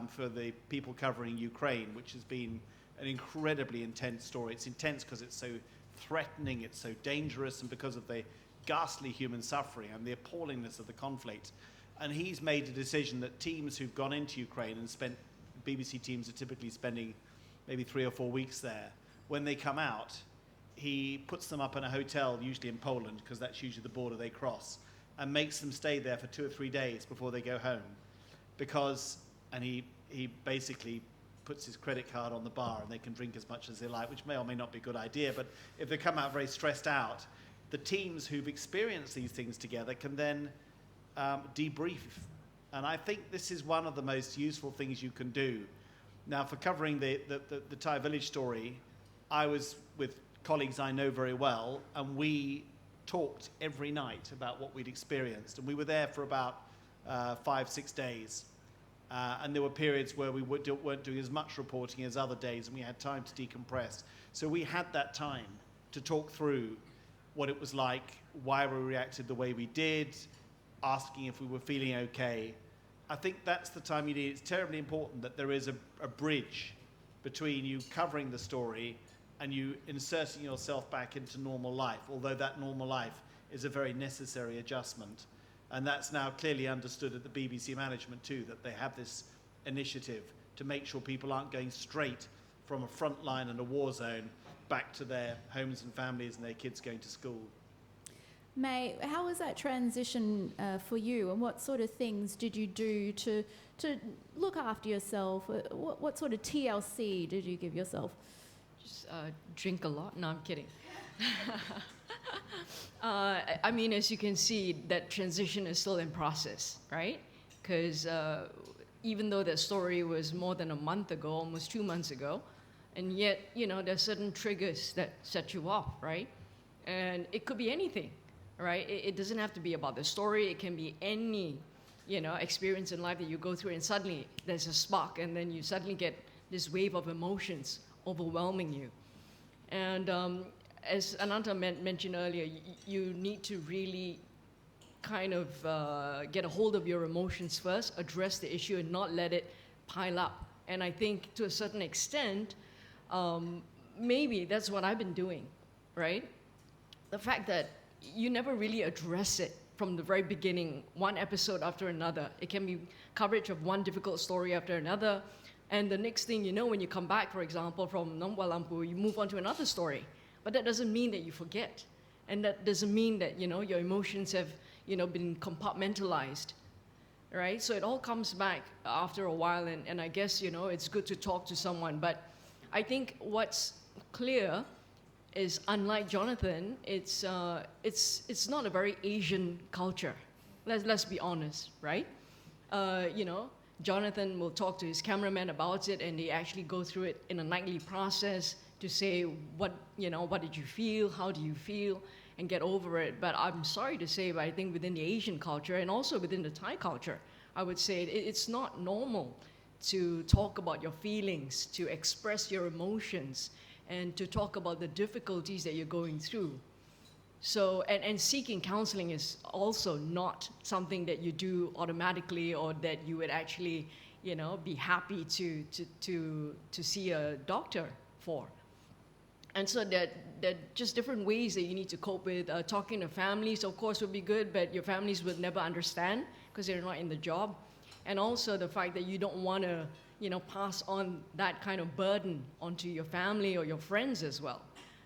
for the people covering Ukraine, which has been an incredibly intense story. It's intense because it's so threatening, it's so dangerous, and because of the ghastly human suffering and the appallingness of the conflict. And he's made a decision that teams who've gone into Ukraine and BBC teams are typically spending maybe 3 or 4 weeks there. When they come out, he puts them up in a hotel, usually in Poland, because that's usually the border they cross, and makes them stay there for 2 or 3 days before they go home. And he basically puts his credit card on the bar and they can drink as much as they like, which may or may not be a good idea, but if they come out very stressed out, the teams who've experienced these things together can then debrief. And I think this is one of the most useful things you can do. Now, for covering the Thai village story, I was with colleagues I know very well, and we talked every night about what we'd experienced. And we were there for about 5-6 days. And there were periods where we weren't doing as much reporting as other days, and we had time to decompress. So we had that time to talk through what it was like, why we reacted the way we did, asking if we were feeling okay. I think that's the time you need. It's terribly important that there is a bridge between you covering the story and you inserting yourself back into normal life, although that normal life is a very necessary adjustment. And that's now clearly understood at the BBC management too, that they have this initiative to make sure people aren't going straight from a front line and a war zone back to their homes and families and their kids going to school. May, how was that transition for you, and what sort of things did you do to look after yourself? What sort of TLC did you give yourself? Just drink a lot. No, I'm kidding. I mean, as you can see, that transition is still in process, right? Because even though that story was more than a month ago, almost 2 months ago, and yet, you know, there's certain triggers that set you off, right? And it could be anything, right? It doesn't have to be about the story. It can be any, you know, experience in life that you go through, and suddenly there's a spark, and then you suddenly get this wave of emotions overwhelming you. And as Amantha mentioned earlier, you need to really kind of get a hold of your emotions first, address the issue, and not let it pile up. And I think to a certain extent, maybe that's what I've been doing, right? The fact that you never really address it from the very beginning, one episode after another. It can be coverage of one difficult story after another. And the next thing you know, when you come back, for example, from Nong Bua Lamphu, you move on to another story. But that doesn't mean that you forget. And that doesn't mean that, you know, your emotions have, you know, been compartmentalized, right? So it all comes back after a while, and I guess, you know, it's good to talk to someone. But I think what's clear is, unlike Jonathan, it's not a very Asian culture. Let's be honest, right? You know, Jonathan will talk to his cameraman about it, and they actually go through it in a nightly process to say, what did you feel? How do you feel? And get over it. But I'm sorry to say, but I think within the Asian culture, and also within the Thai culture, I would say it's not normal to talk about your feelings, to express your emotions, and to talk about the difficulties that you're going through. So, and seeking counseling is also not something that you do automatically, or that you would actually, you know, be happy to see a doctor for. And so there are just different ways that you need to cope with. Talking to families, of course, would be good, but your families would never understand because they're not in the job. And also the fact that you don't want to, you know, pass on that kind of burden onto your family or your friends as well.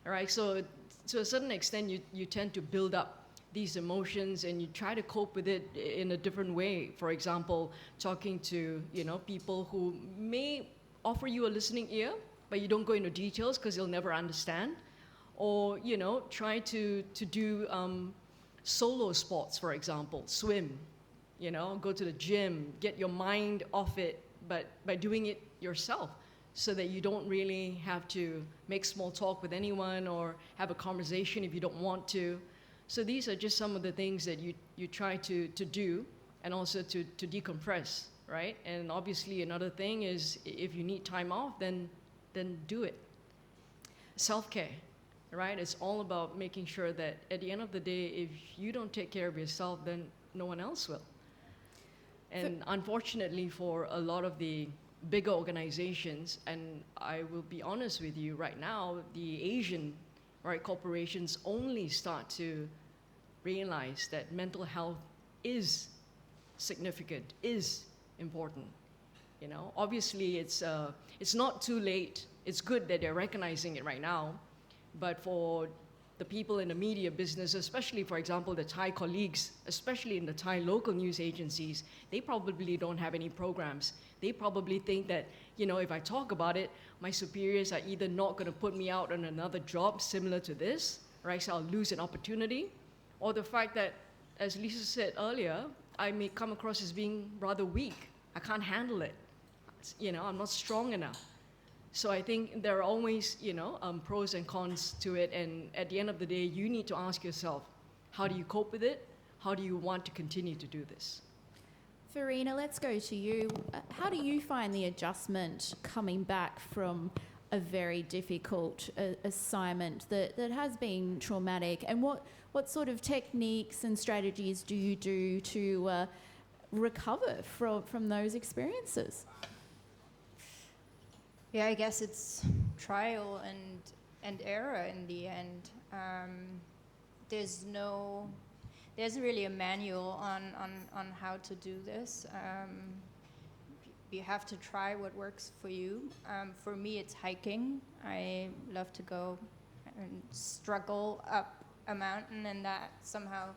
All right, so to a certain extent, you tend to build up these emotions, and you try to cope with it in a different way. For example, talking to, you know, people who may offer you a listening ear, but you don't go into details because they'll never understand. Or, you know, try to do solo sports, for example, swim, you know, go to the gym, get your mind off it, but by doing it yourself, so that you don't really have to make small talk with anyone or have a conversation if you don't want to. So these are just some of the things that you try to do, and also to decompress, right? And obviously another thing is, if you need time off, then do it. Self-care, right? It's all about making sure that at the end of the day, if you don't take care of yourself, then no one else will. And unfortunately, for a lot of the bigger organizations, and I will be honest with you right now, the Asian, right, corporations only start to realize that mental health is significant, is important. You know, obviously it's not too late. It's good that they're recognizing it right now, but for the people in the media business, especially, for example, the Thai colleagues, especially in the Thai local news agencies, they probably don't have any programs. They probably think that, you know, if I talk about it, my superiors are either not going to put me out on another job similar to this, right? So I'll lose an opportunity, or the fact that, as Lisa said earlier, I may come across as being rather weak. I can't handle it. You know, I'm not strong enough. So I think there are always, you know, pros and cons to it. And at the end of the day, you need to ask yourself, how do you cope with it? How do you want to continue to do this? Farina, let's go to you. How do you find the adjustment coming back from a very difficult assignment that has been traumatic? And what sort of techniques and strategies do you do to recover from those experiences? Yeah, I guess it's trial and error in the end. There isn't really a manual on how to do this. You have to try what works for you. For me, it's hiking. I love to go and struggle up a mountain, and that somehow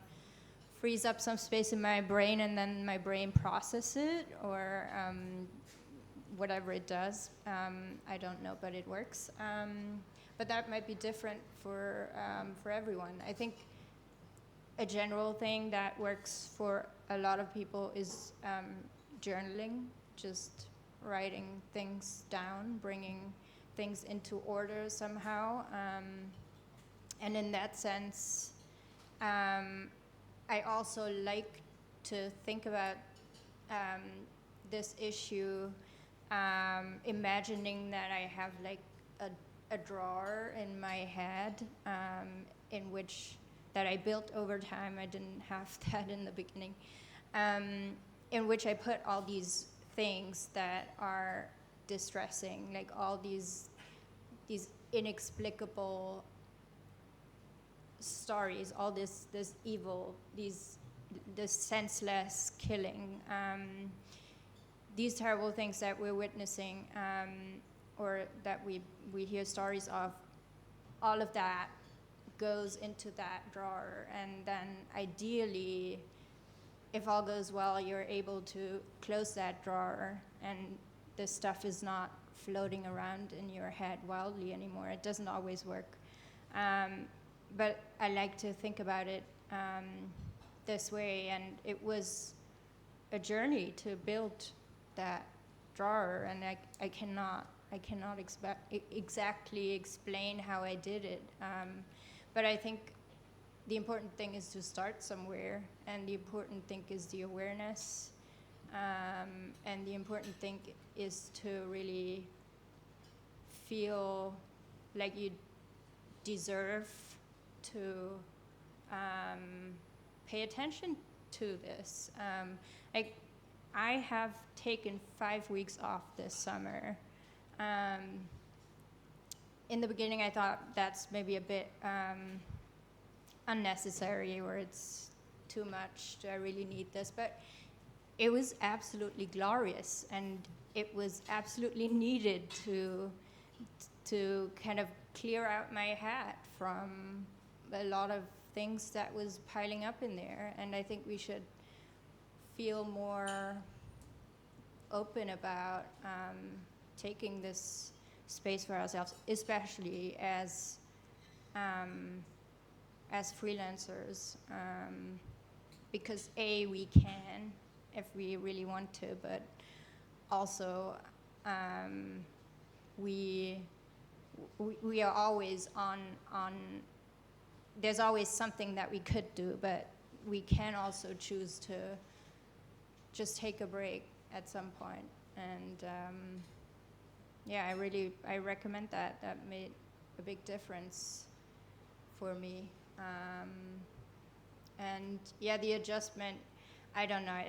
frees up some space in my brain, and then my brain processes it, or whatever it does. I don't know, but it works. But that might be different for everyone. I think a general thing that works for a lot of people is journaling, just writing things down, bringing things into order somehow. And in that sense, I also like to think about this issue, imagining that I have like a drawer in my head, in which that I built over time. I didn't have that in the beginning, in which I put all these things that are distressing, like all these inexplicable stories, all this evil, this senseless killing, these terrible things that we're witnessing, or that we hear stories of. All of that goes into that drawer, and then ideally, if all goes well, you're able to close that drawer, and this stuff is not floating around in your head wildly anymore. It doesn't always work. But I like to think about it this way, and it was a journey to build that drawer, and I cannot exactly explain how I did it. But I think the important thing is to start somewhere, and the important thing is the awareness, and the important thing is to really feel like you deserve to pay attention to this. I have taken 5 weeks off this summer. In the beginning, I thought that's maybe a bit unnecessary, or it's too much. Do I really need this? But it was absolutely glorious, and it was absolutely needed to kind of clear out my head from a lot of things that was piling up in there. And I think we should feel more open about taking this space for ourselves, especially as freelancers, because we can if we really want to, but also we are always on. There's always something that we could do, but we can also choose to just take a break at some point. And I recommend that. That made a big difference for me. And the adjustment, I don't know.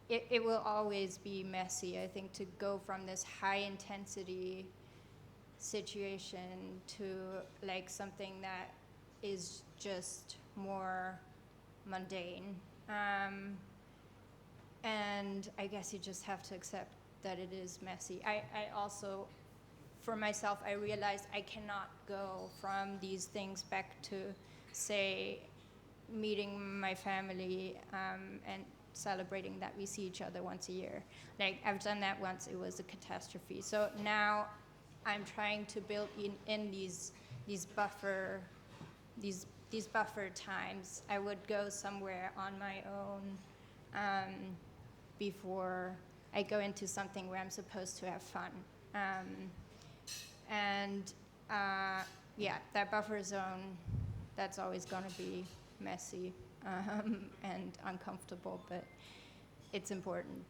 It will always be messy. I think to go from this high intensity situation to like something that is just more mundane. And I guess you just have to accept that it is messy. I also, for myself, I realized I cannot go from these things back to, say, meeting my family and celebrating that we see each other once a year. Like, I've done that once, it was a catastrophe. So now I'm trying to build in these buffer times. I would go somewhere on my own before I go into something where I'm supposed to have fun. That buffer zone, that's always going to be messy and uncomfortable, but it's important.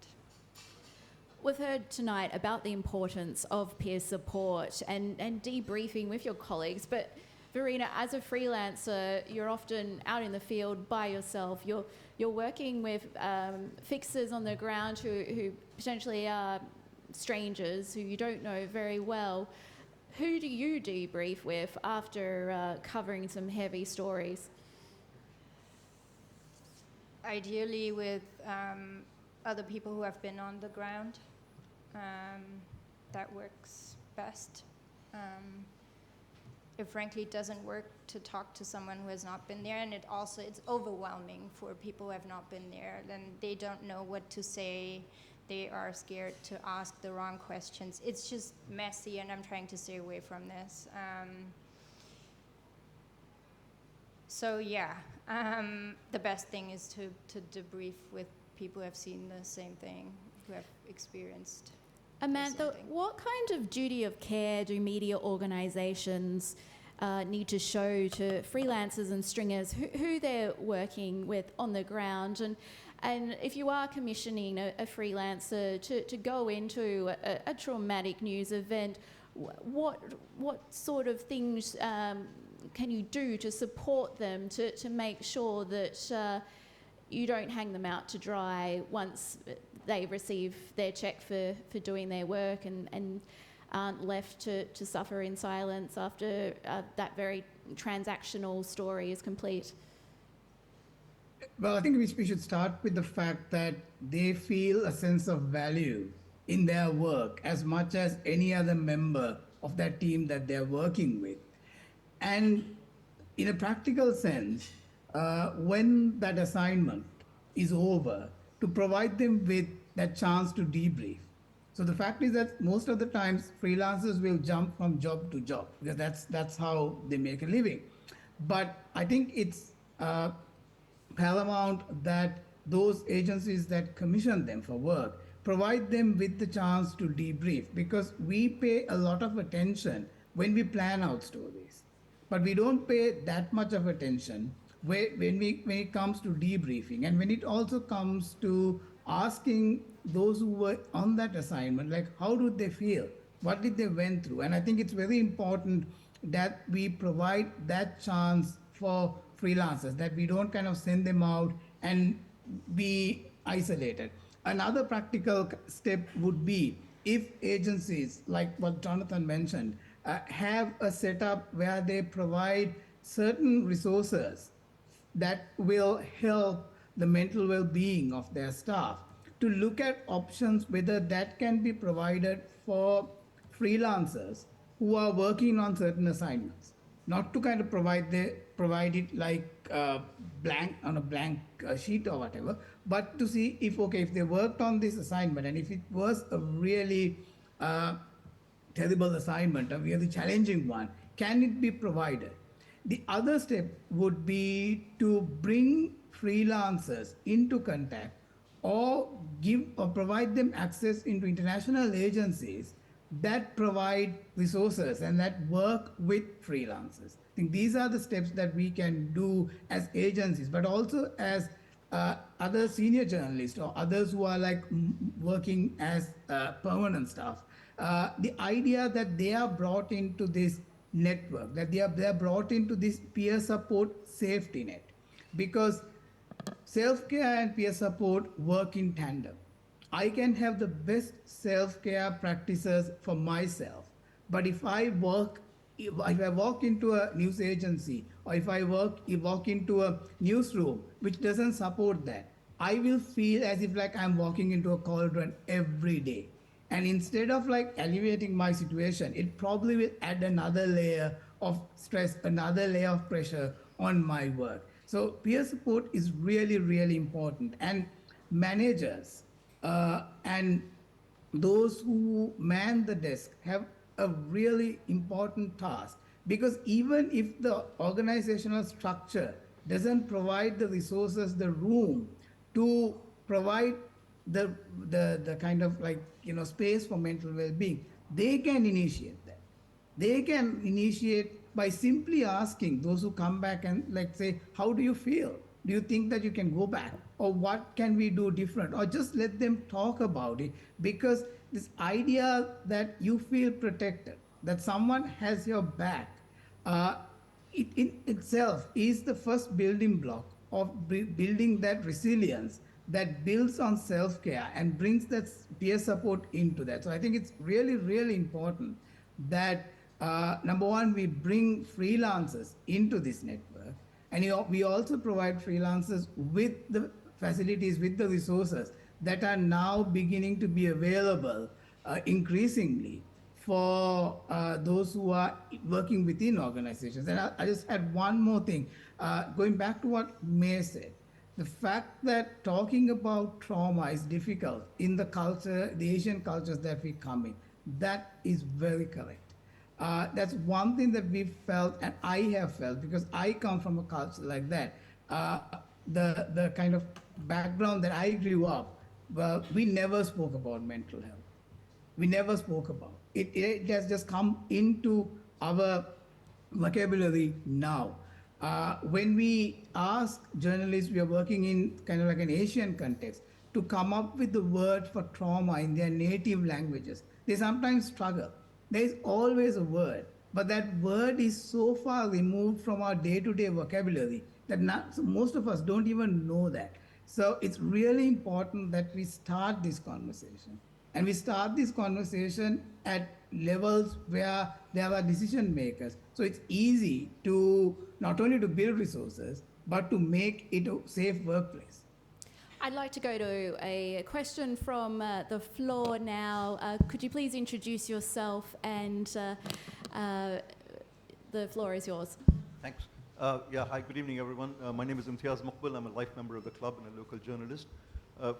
We've heard tonight about the importance of peer support and debriefing with your colleagues, but Verena, as a freelancer, you're often out in the field by yourself. You're working with fixers on the ground who potentially are strangers who you don't know very well. Who do you debrief with after covering some heavy stories? Ideally with other people who have been on the ground. That works best. it frankly doesn't work to talk to someone who has not been there, and it's overwhelming for people who have not been there. Then they don't know what to say. They are scared to ask the wrong questions. It's just messy, and I'm trying to stay away from this. So yeah, the best thing is to debrief with people who have seen the same thing, who have experienced. Amantha, what kind of duty of care do media organisations need to show to freelancers and stringers who they're working with on the ground? And if you are commissioning a freelancer to go into a traumatic news event, what sort of things can you do to support them to make sure that you don't hang them out to dry once they receive their check for doing their work and aren't left to suffer in silence after that very transactional story is complete? Well, I think we should start with the fact that they feel a sense of value in their work as much as any other member of that team that they're working with. And in a practical sense, when that assignment is over, to provide them with that chance to debrief. So the fact is that most of the times freelancers will jump from job to job because that's how they make a living. But I think it's paramount that those agencies that commission them for work provide them with the chance to debrief, because we pay a lot of attention when we plan out stories, but we don't pay that much of attention when it comes to debriefing, and when it also comes to asking those who were on that assignment, like, how did they feel? What did they went through? And I think it's very important that we provide that chance for freelancers, that we don't kind of send them out and be isolated. Another practical step would be if agencies, like what Jonathan mentioned, have a setup where they provide certain resources that will help the mental well-being of their staff, to look at options whether that can be provided for freelancers who are working on certain assignments, not to kind of provide it like blank on a blank sheet or whatever, but to see if they worked on this assignment and if it was a really terrible assignment, a really challenging one, can it be provided? The other step would be to bring freelancers into contact or provide them access into international agencies that provide resources and that work with freelancers. I think these are the steps that we can do as agencies, but also as other senior journalists or others who are like working as permanent staff. The idea that they are brought into this network, that they are brought into this peer support safety net, because self-care and peer support work in tandem. I can have the best self-care practices for myself, but if I walk into a news agency, or if I walk into a newsroom which doesn't support that, I will feel as if like I'm walking into a cauldron every day. And instead of like alleviating my situation, it probably will add another layer of stress, another layer of pressure on my work. So peer support is really, really important. And managers and those who man the desk have a really important task, because even if the organizational structure doesn't provide the resources, the room to provide the kind of like, space for mental well-being, they can initiate that. They can initiate by simply asking those who come back and like say, how do you feel? Do you think that you can go back? Or what can we do different? Or just let them talk about it, because this idea that you feel protected, that someone has your back, it in itself is the first building block of building that resilience that builds on self-care and brings that peer support into that. So I think it's really, really important that number one, we bring freelancers into this network, and we also provide freelancers with the facilities, with the resources that are now beginning to be available increasingly for those who are working within organizations. And I just add one more thing. Going back to what May said, the fact that talking about trauma is difficult in the culture, the Asian cultures that we come in, that is very correct. That's one thing that we felt, and I have felt, because I come from a culture like that. The kind of background that I grew up, well, we never spoke about mental health. We never spoke about it. It has just come into our vocabulary now. When we ask journalists, we are working in kind of like an Asian context, to come up with the word for trauma in their native languages, they sometimes struggle. There is always a word, but that word is so far removed from our day-to-day vocabulary that most of us don't even know that. So it's really important that we start this conversation. And we start this conversation at levels where there are decision makers. So it's easy to not only to build resources, but to make it a safe workplace. I'd like to go to a question from the floor now. Could you please introduce yourself, and the floor is yours. Thanks. Yeah, hi, good evening, everyone. My name is Imtiaz Muqbil. I'm a life member of the club and a local journalist.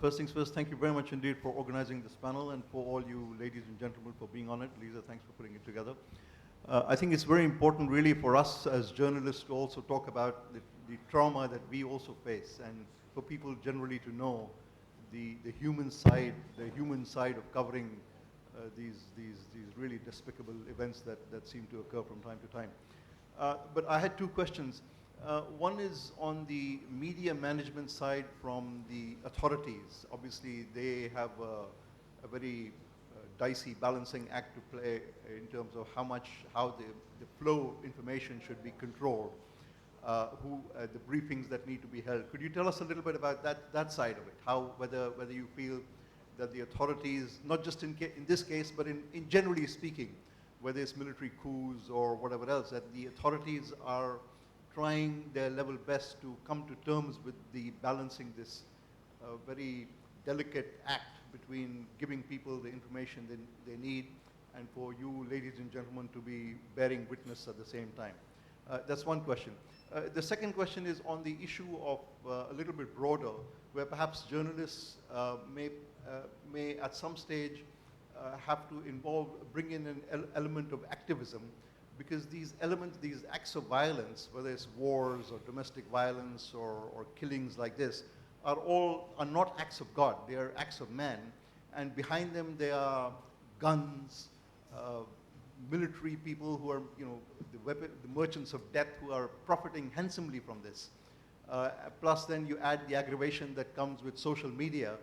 First things first, thank you very much indeed for organizing this panel, and for all you ladies and gentlemen for being on it. Lisa, thanks for putting it together. I think it's very important really for us as journalists to also talk about the trauma that we also face, and for people generally to know the human side of covering these really despicable events that seem to occur from time to time. But I had two questions. One is on the media management side from the authorities. Obviously, they have a very dicey balancing act to play in terms of how the flow of information should be controlled, the briefings that need to be held. Could you tell us a little bit about that side of it? Whether you feel that the authorities, not just in this case, but in generally speaking, whether it's military coups or whatever else, that the authorities are trying their level best to come to terms with the balancing this very delicate act between giving people the information they need, and for you, ladies and gentlemen, to be bearing witness at the same time. That's one question. The second question is on the issue of a little bit broader, where perhaps journalists may at some stage have to bring in an element of activism, because these acts of violence, whether it's wars or domestic violence or killings like this, are not acts of God. They are acts of man, and behind them there are guns, military people who are, the merchants of death who are profiting handsomely from this. Plus, then you add the aggravation that comes with social media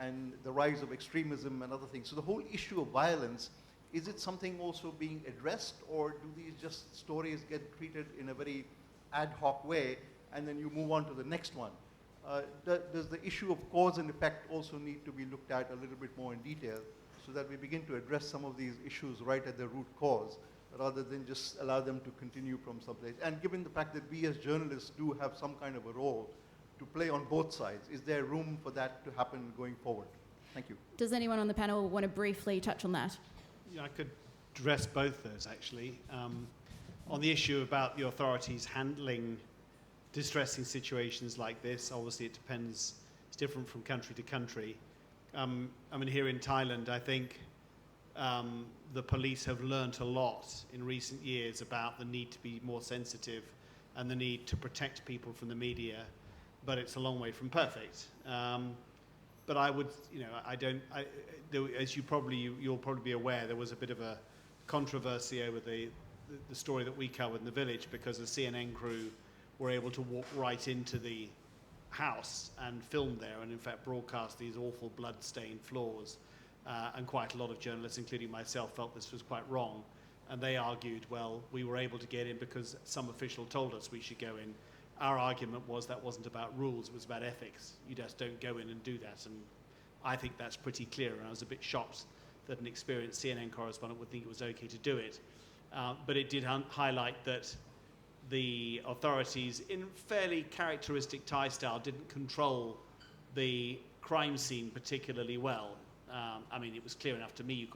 and the rise of extremism and other things. So the whole issue of violence, is it something also being addressed, or do these just stories get treated in a very ad hoc way and then you move on to the next one? Does the issue of cause and effect also need to be looked at a little bit more in detail, so that we begin to address some of these issues right at the root cause, rather than just allow them to continue from someplace? And given the fact that we as journalists do have some kind of a role to play on both sides, is there room for that to happen going forward? Thank you. Does anyone on the panel want to briefly touch on that? Yeah, I could address both those, actually. On the issue about the authorities handling distressing situations like this, obviously it depends, it's different from country to country. I mean, here in Thailand, I think the police have learnt a lot in recent years about the need to be more sensitive and the need to protect people from the media, but it's a long way from perfect. But I would, as you'll probably be aware, there was a bit of a controversy over the story that we covered in the village, because the CNN crew were able to walk right into the house and film there, and in fact broadcast these awful blood-stained floors. And quite a lot of journalists, including myself, felt this was quite wrong. And they argued, well, we were able to get in because some official told us we should go in. Our argument was that wasn't about rules, it was about ethics. You just don't go in and do that. And I think that's pretty clear, and I was a bit shocked that an experienced CNN correspondent would think it was okay to do it. But it did highlight that the authorities, in fairly characteristic Thai style, didn't control the crime scene particularly well. I mean, it was clear enough to me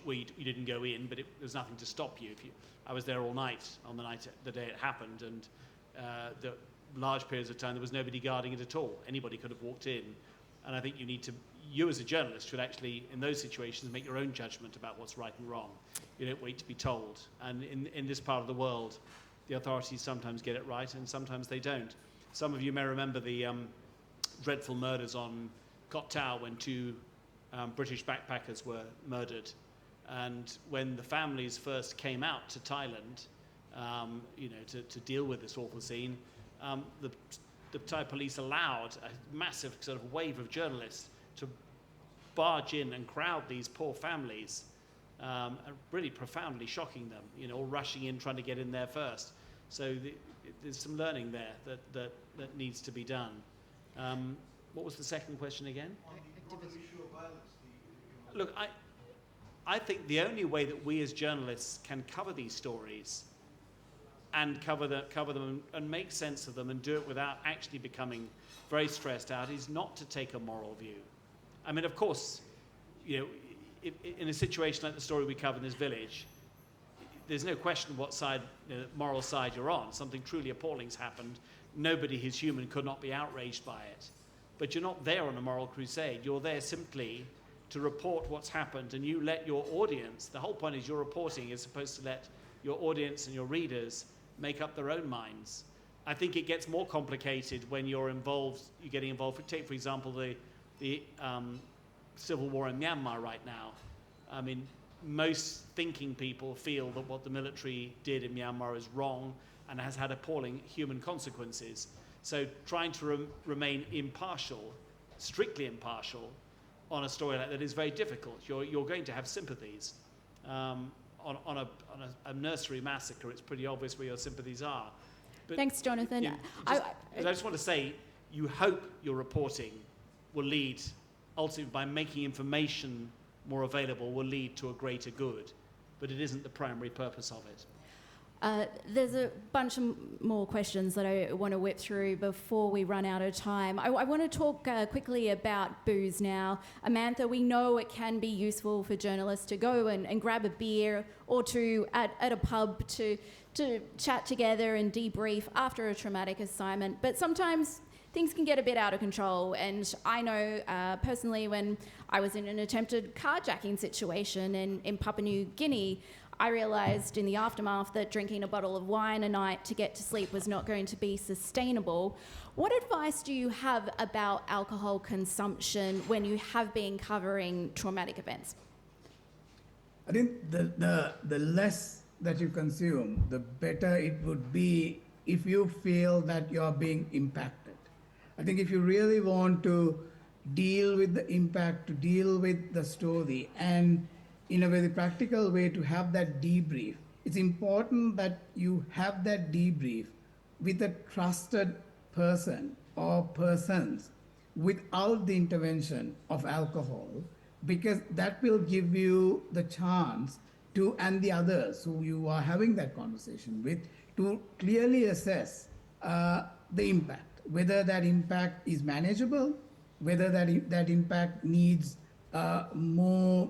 where you didn't go in, but there was nothing to stop you. I was there all night on the day it happened, and the large periods of time there was nobody guarding it at all. Anybody could have walked in, and I think you as a journalist should actually, in those situations, make your own judgment about what's right and wrong. You don't wait to be told. And in this part of the world, the authorities sometimes get it right and sometimes they don't. Some of you may remember the dreadful murders on Koh Tao when 2 British backpackers were murdered. And when the families first came out to Thailand, to deal with this awful scene, the Thai police allowed a massive sort of wave of journalists to barge in and crowd these poor families, really profoundly shocking them, all rushing in, trying to get in there first. So there's some learning there that needs to be done. What was the second question again? Look, I think the only way that we as journalists can cover these stories and cover them and make sense of them and do it without actually becoming very stressed out is not to take a moral view. I mean, of course, in a situation like the story we cover in this village, there's no question what side, moral side you're on. Something truly appalling's happened. Nobody who's human could not be outraged by it. But you're not there on a moral crusade. You're there simply to report what's happened, and you let your audience, the whole point is your reporting is supposed to let your audience and your readers make up their own minds. I think it gets more complicated when you're getting involved. Take, for example, the civil war in Myanmar right now. I mean, most thinking people feel that what the military did in Myanmar is wrong and has had appalling human consequences. So trying to remain impartial, strictly impartial, on a story like that is very difficult. You're going to have sympathies. On a nursery massacre, it's pretty obvious where your sympathies are. But Thanks, Jonathan. I just want to say, you hope your reporting will lead, ultimately by making information more available, will lead to a greater good. But it isn't the primary purpose of it. There's a bunch of more questions that I want to whip through before we run out of time. I want to talk quickly about booze now. Amantha, we know it can be useful for journalists to go and grab a beer or two at a pub to chat together and debrief after a traumatic assignment. But sometimes things can get a bit out of control. And I know personally when I was in an attempted carjacking situation in Papua New Guinea, I realised in the aftermath that drinking a bottle of wine a night to get to sleep was not going to be sustainable. What advice do you have about alcohol consumption when you have been covering traumatic events? I think the less that you consume, the better it would be if you feel that you're being impacted. I think if you really want to deal with the impact, to deal with the story, and in a very practical way to have that debrief, it's important that you have that debrief with a trusted person or persons without the intervention of alcohol, because that will give you the chance to, and the others who you are having that conversation with, to clearly assess the impact, whether that impact is manageable, whether that impact needs more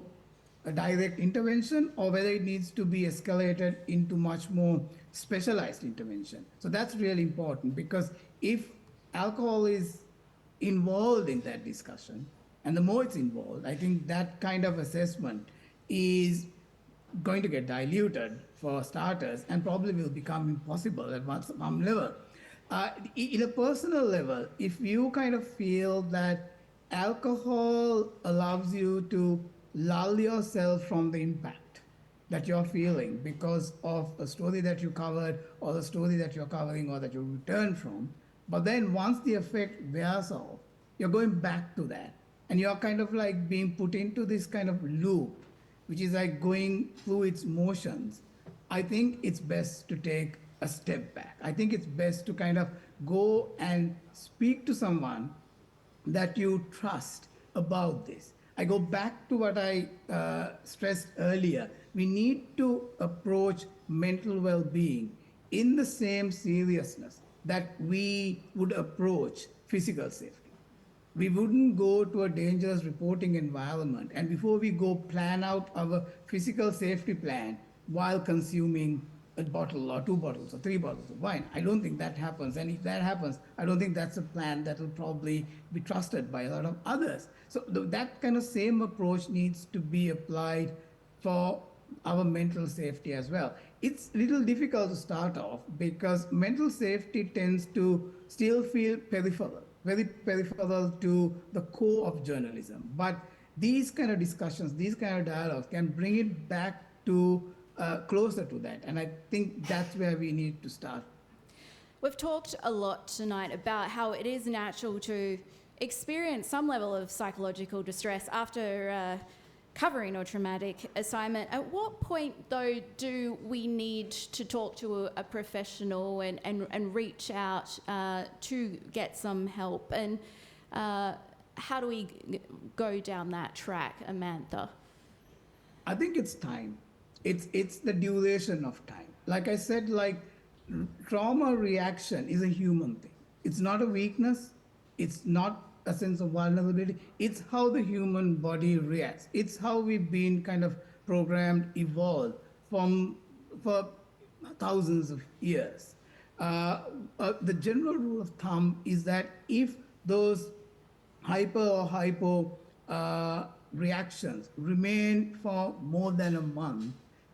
direct intervention, or whether it needs to be escalated into much more specialized intervention. So that's really important, because if alcohol is involved in that discussion, and the more it's involved, I think that kind of assessment is going to get diluted for starters, and probably will become impossible at some level. In a personal level, if you kind of feel that alcohol allows you to lull yourself from the impact that you're feeling because of a story that you covered, or the story that you're covering, or that you returned from, but then once the effect wears off, you're going back to that, and you're kind of like being put into this kind of loop, which is like going through its motions. I think it's best to take a step back. I think it's best to kind of go and speak to someone that you trust about this. I go back to what I stressed earlier. We need to approach mental well-being in the same seriousness that we would approach physical safety. we wouldn't go to a dangerous reporting environment, and before we go plan out our physical safety plan while consuming a bottle or 2 bottles or 3 bottles of wine. I don't think that happens. And if that happens, I don't think that's a plan that will probably be trusted by a lot of others. So that kind of same approach needs to be applied for our mental safety as well. It's a little difficult to start off because mental safety tends to still feel peripheral, very peripheral to the core of journalism. But these kind of discussions, these kind of dialogues can bring it back to closer to that. And I think that's where we need to start. We've talked a lot tonight about how it is natural to experience some level of psychological distress after covering a traumatic assignment. At what point, though, do we need to talk to a professional and reach out to get some help? And how do we go down that track, Amantha? I think it's time. It's the duration of time. Like I said, like trauma reaction is a human thing. It's not a weakness. It's not a sense of vulnerability. It's how the human body reacts. It's how we've been kind of programmed, evolved for thousands of years. The general rule of thumb is that if those hyper or hypo reactions remain for more than a month,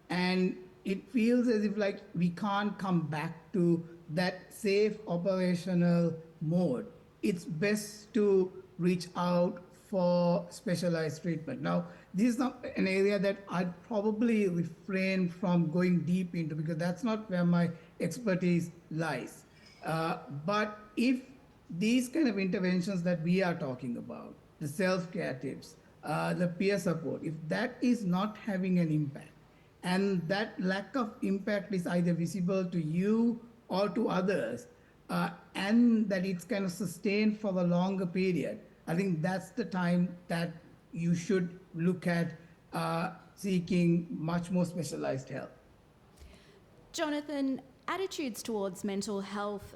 and it feels as if like we can't come back to that safe operational mode, it's best to reach out for specialized treatment. Now, this is not an area that I'd probably refrain from going deep into because that's not where my expertise lies. But if these kind of interventions that we are talking about, the self-care tips, the peer support, if that is not having an impact, and that lack of impact is either visible to you or to others, and that it's kind of sustained for a longer period, I think that's the time that you should look at seeking much more specialized help. Jonathan, attitudes towards mental health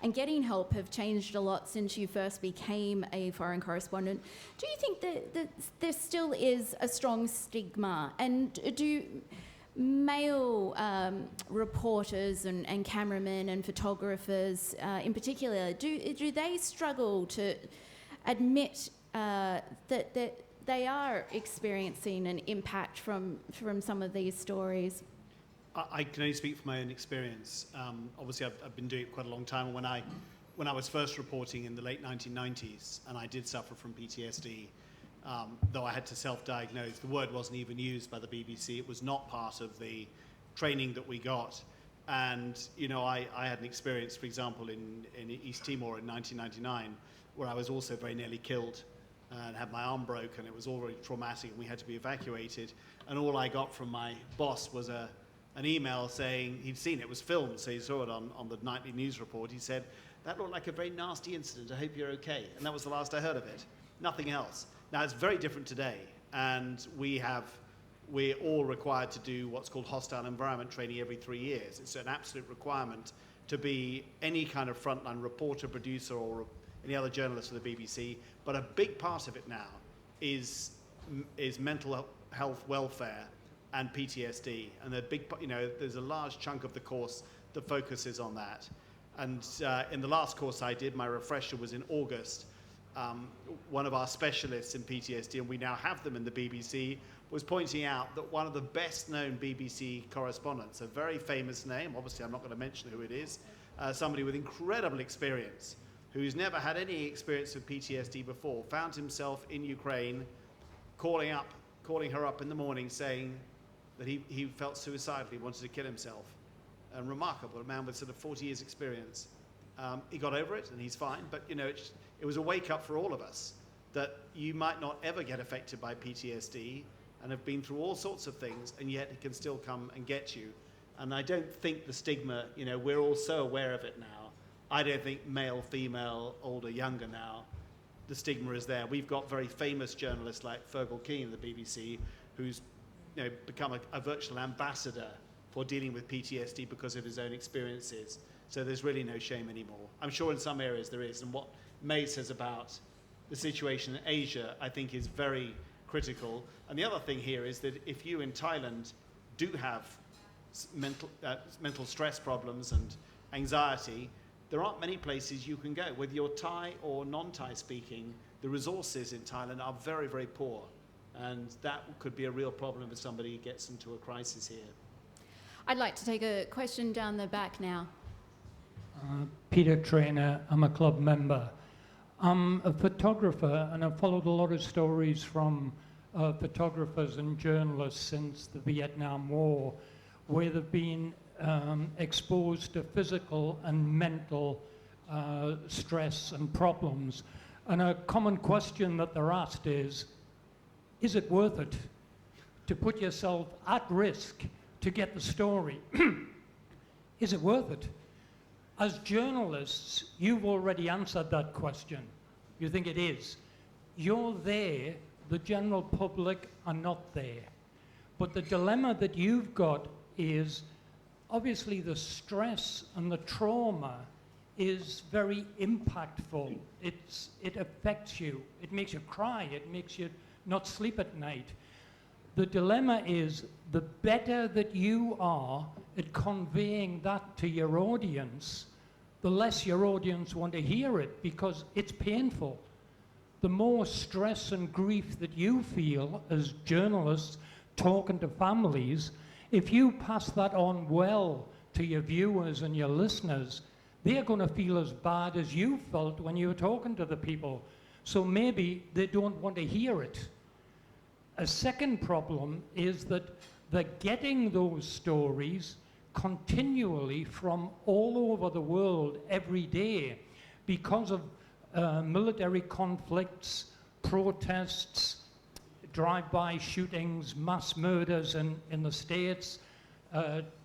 and getting help have changed a lot since you first became a foreign correspondent. Do you think that there still is a strong stigma? And do male reporters and cameramen and photographers in particular, do they struggle to admit that they are experiencing an impact from some of these stories? I can only speak from my own experience. Obviously, I've been doing it quite a long time. When I was first reporting in the late 1990s, and I did suffer from PTSD, though I had to self-diagnose. The word wasn't even used by the BBC. It was not part of the training that we got. And, you know, I had an experience, for example, in East Timor in 1999, where I was also very nearly killed and had my arm broken. It was already traumatic, and we had to be evacuated. And all I got from my boss was an email saying he'd seen it. It was filmed, so he saw it on the nightly news report. He said, "That looked like a very nasty incident. I hope you're okay." And that was the last I heard of it. Nothing else. Now, it's very different today, and we're all required to do what's called hostile environment training every 3 years. It's an absolute requirement to be any kind of frontline reporter, producer, or any other journalist for the BBC. But a big part of it now is mental health welfare and PTSD, and there's a large chunk of the course that focuses on that. And in the last course I did, my refresher was in August. One of our specialists in PTSD, and we now have them in the BBC, was pointing out that one of the best-known BBC correspondents, a very famous name, obviously I'm not going to mention who it is, somebody with incredible experience, who's never had any experience of PTSD before, found himself in Ukraine, calling her up in the morning saying that he felt suicidal, he wanted to kill himself. And remarkable, a man with sort of 40 years experience. He got over it and he's fine, but you know, it was a wake up for all of us that you might not ever get affected by PTSD and have been through all sorts of things, and yet it can still come and get you. And I don't think the stigma, you know, we're all so aware of it now. I don't think male, female, older, younger now, the stigma is there. We've got very famous journalists like Fergal Keane in the BBC, who's become a virtual ambassador for dealing with PTSD because of his own experiences. So there's really no shame anymore. I'm sure in some areas there is. And what May says about the situation in Asia, I think, is very critical. And the other thing here is that if you in Thailand do have mental stress problems and anxiety, there aren't many places you can go. Whether you're Thai or non-Thai speaking, the resources in Thailand are very, very poor. And that could be a real problem if somebody gets into a crisis here. I'd like to take a question down the back now. Peter Trainer, I'm a club member. I'm a photographer, and I've followed a lot of stories from photographers and journalists since the Vietnam War, where they've been exposed to physical and mental stress and problems. And a common question that they're asked is it worth it to put yourself at risk to get the story? Is it worth it? As journalists, you've already answered that question. You think it is. You're there, the general public are not there. But the dilemma that you've got is, obviously the stress and the trauma is very impactful. It affects you. It makes you cry. It makes you not sleep at night. The dilemma is, the better that you are at conveying that to your audience, the less your audience want to hear it because it's painful. The more stress and grief that you feel as journalists talking to families, if you pass that on well to your viewers and your listeners, they're going to feel as bad as you felt when you were talking to the people. So maybe they don't want to hear it. A second problem is that they're getting those stories continually from all over the world every day because of military conflicts, protests, drive-by shootings, mass murders in the States,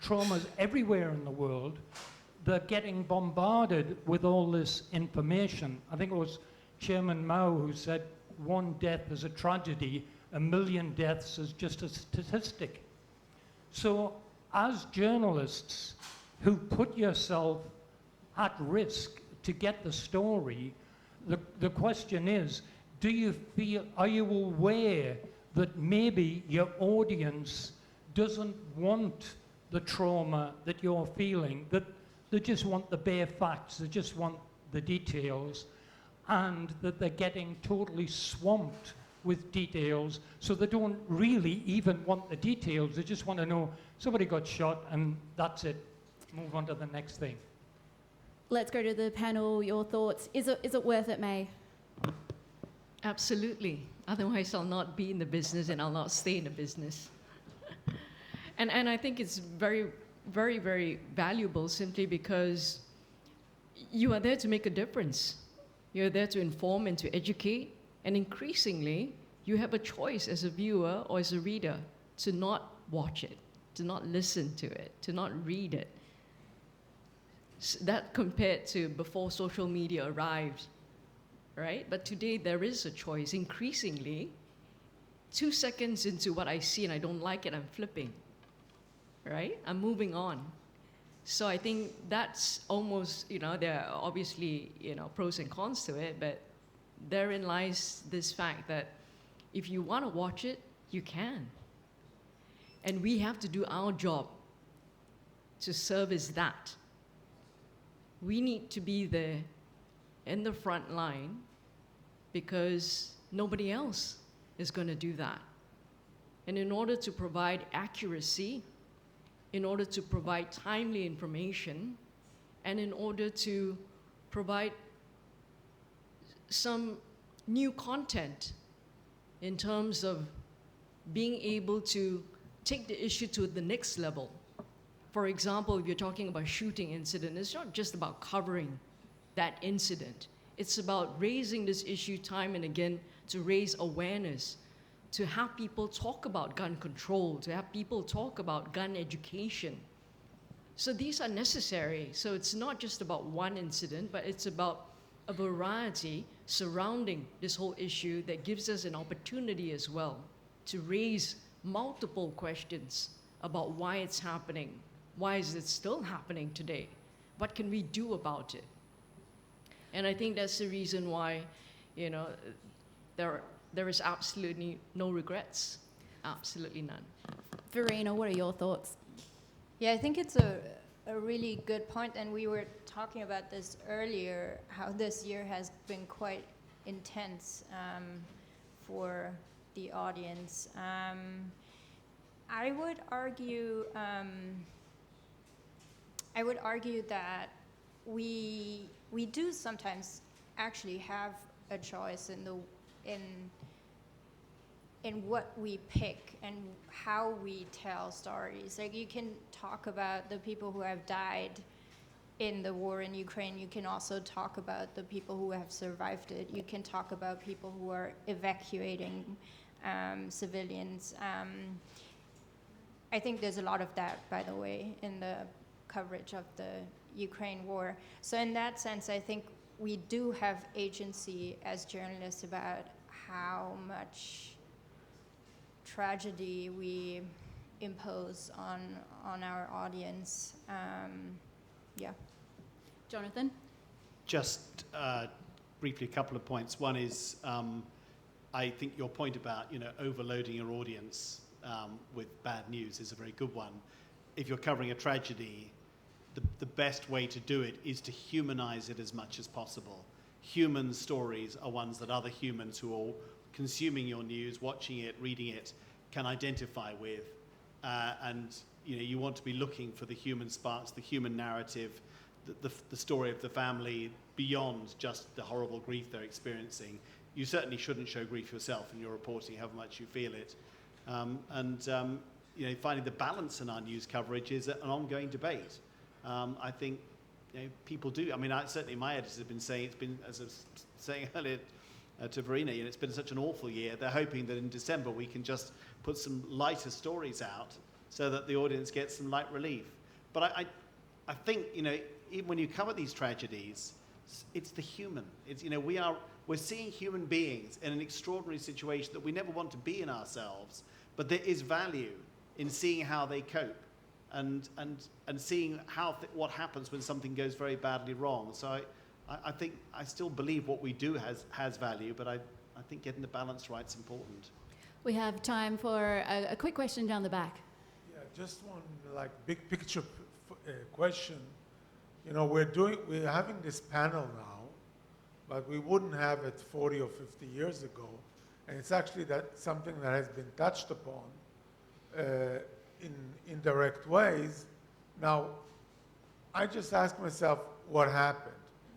traumas everywhere in the world. They're getting bombarded with all this information. I think it was Chairman Mao who said, one death is a tragedy, 1 million deaths is just a statistic. So as journalists who put yourself at risk to get the story, the question is, are you aware that maybe your audience doesn't want the trauma that you're feeling, that they just want the bare facts, they just want the details, and that they're getting totally swamped with details, so they don't really even want the details, they just want to know somebody got shot and that's it. Move on to the next thing. Let's go to the panel. Your thoughts. Is it worth it, May? Absolutely. Otherwise, I'll not be in the business and I'll not stay in the business. and I think it's very, very, very valuable simply because you are there to make a difference. You're there to inform and to educate. And increasingly, you have a choice as a viewer or as a reader to not watch it, to not listen to it, to not read it. That compared to before social media arrived, right? But today there is a choice. Increasingly, 2 seconds into what I see and I don't like it, I'm flipping, right? I'm moving on. So I think that's almost, there are obviously, pros and cons to it, but therein lies this fact that if you want to watch it, you can. And we have to do our job to service that. We need to be there in the front line because nobody else is going to do that. And in order to provide accuracy, in order to provide timely information, and in order to provide some new content in terms of being able to take the issue to the next level. For example, if you're talking about a shooting incident, it's not just about covering that incident. It's about raising this issue time and again to raise awareness, to have people talk about gun control, to have people talk about gun education. So these are necessary. So it's not just about one incident, but it's about a variety surrounding this whole issue that gives us an opportunity as well to raise multiple questions about why it's happening. Why is it still happening today? What can we do about it? And I think that's the reason why, you know, there is absolutely no regrets, absolutely none. Verena, what are your thoughts? Yeah, I think it's a really good point, and we were talking about this earlier, how this year has been quite intense for the audience. I would argue that we do sometimes actually have a choice in what we pick and how we tell stories. Like, you can talk about the people who have died in the war in Ukraine. You can also talk about the people who have survived it. You can talk about people who are evacuating civilians. I think there's a lot of that, by the way, in the coverage of the Ukraine war. So in that sense, I think we do have agency as journalists about how much tragedy we impose on our audience. Yeah. Jonathan? Just briefly, a couple of points. One is, I think your point about overloading your audience with bad news is a very good one. If you're covering a tragedy, the best way to do it is to humanize it as much as possible. Human stories are ones that other humans who are consuming your news, watching it, reading it, can identify with. And you want to be looking for the human sparks, the human narrative, the story of the family beyond just the horrible grief they're experiencing. You certainly shouldn't show grief yourself in your reporting, however much you feel it. Finding the balance in our news coverage is an ongoing debate. I think people do. I mean, certainly my editors have been saying, it's been, as I was saying earlier to Verena, it's been such an awful year. They're hoping that in December we can just put some lighter stories out so that the audience gets some light relief. But I think, even when you cover these tragedies, it's the human. It's, we're seeing human beings in an extraordinary situation that we never want to be in ourselves, but there is value in seeing how they cope and seeing what happens when something goes very badly wrong. So I think I still believe what we do has value, but I think getting the balance right is important. We have time for a quick question down the back. Yeah, just one big picture question. We're having this panel now, but we wouldn't have it 40 or 50 years ago, and it's actually something that has been touched upon in indirect ways. Now, I just ask myself, what happened?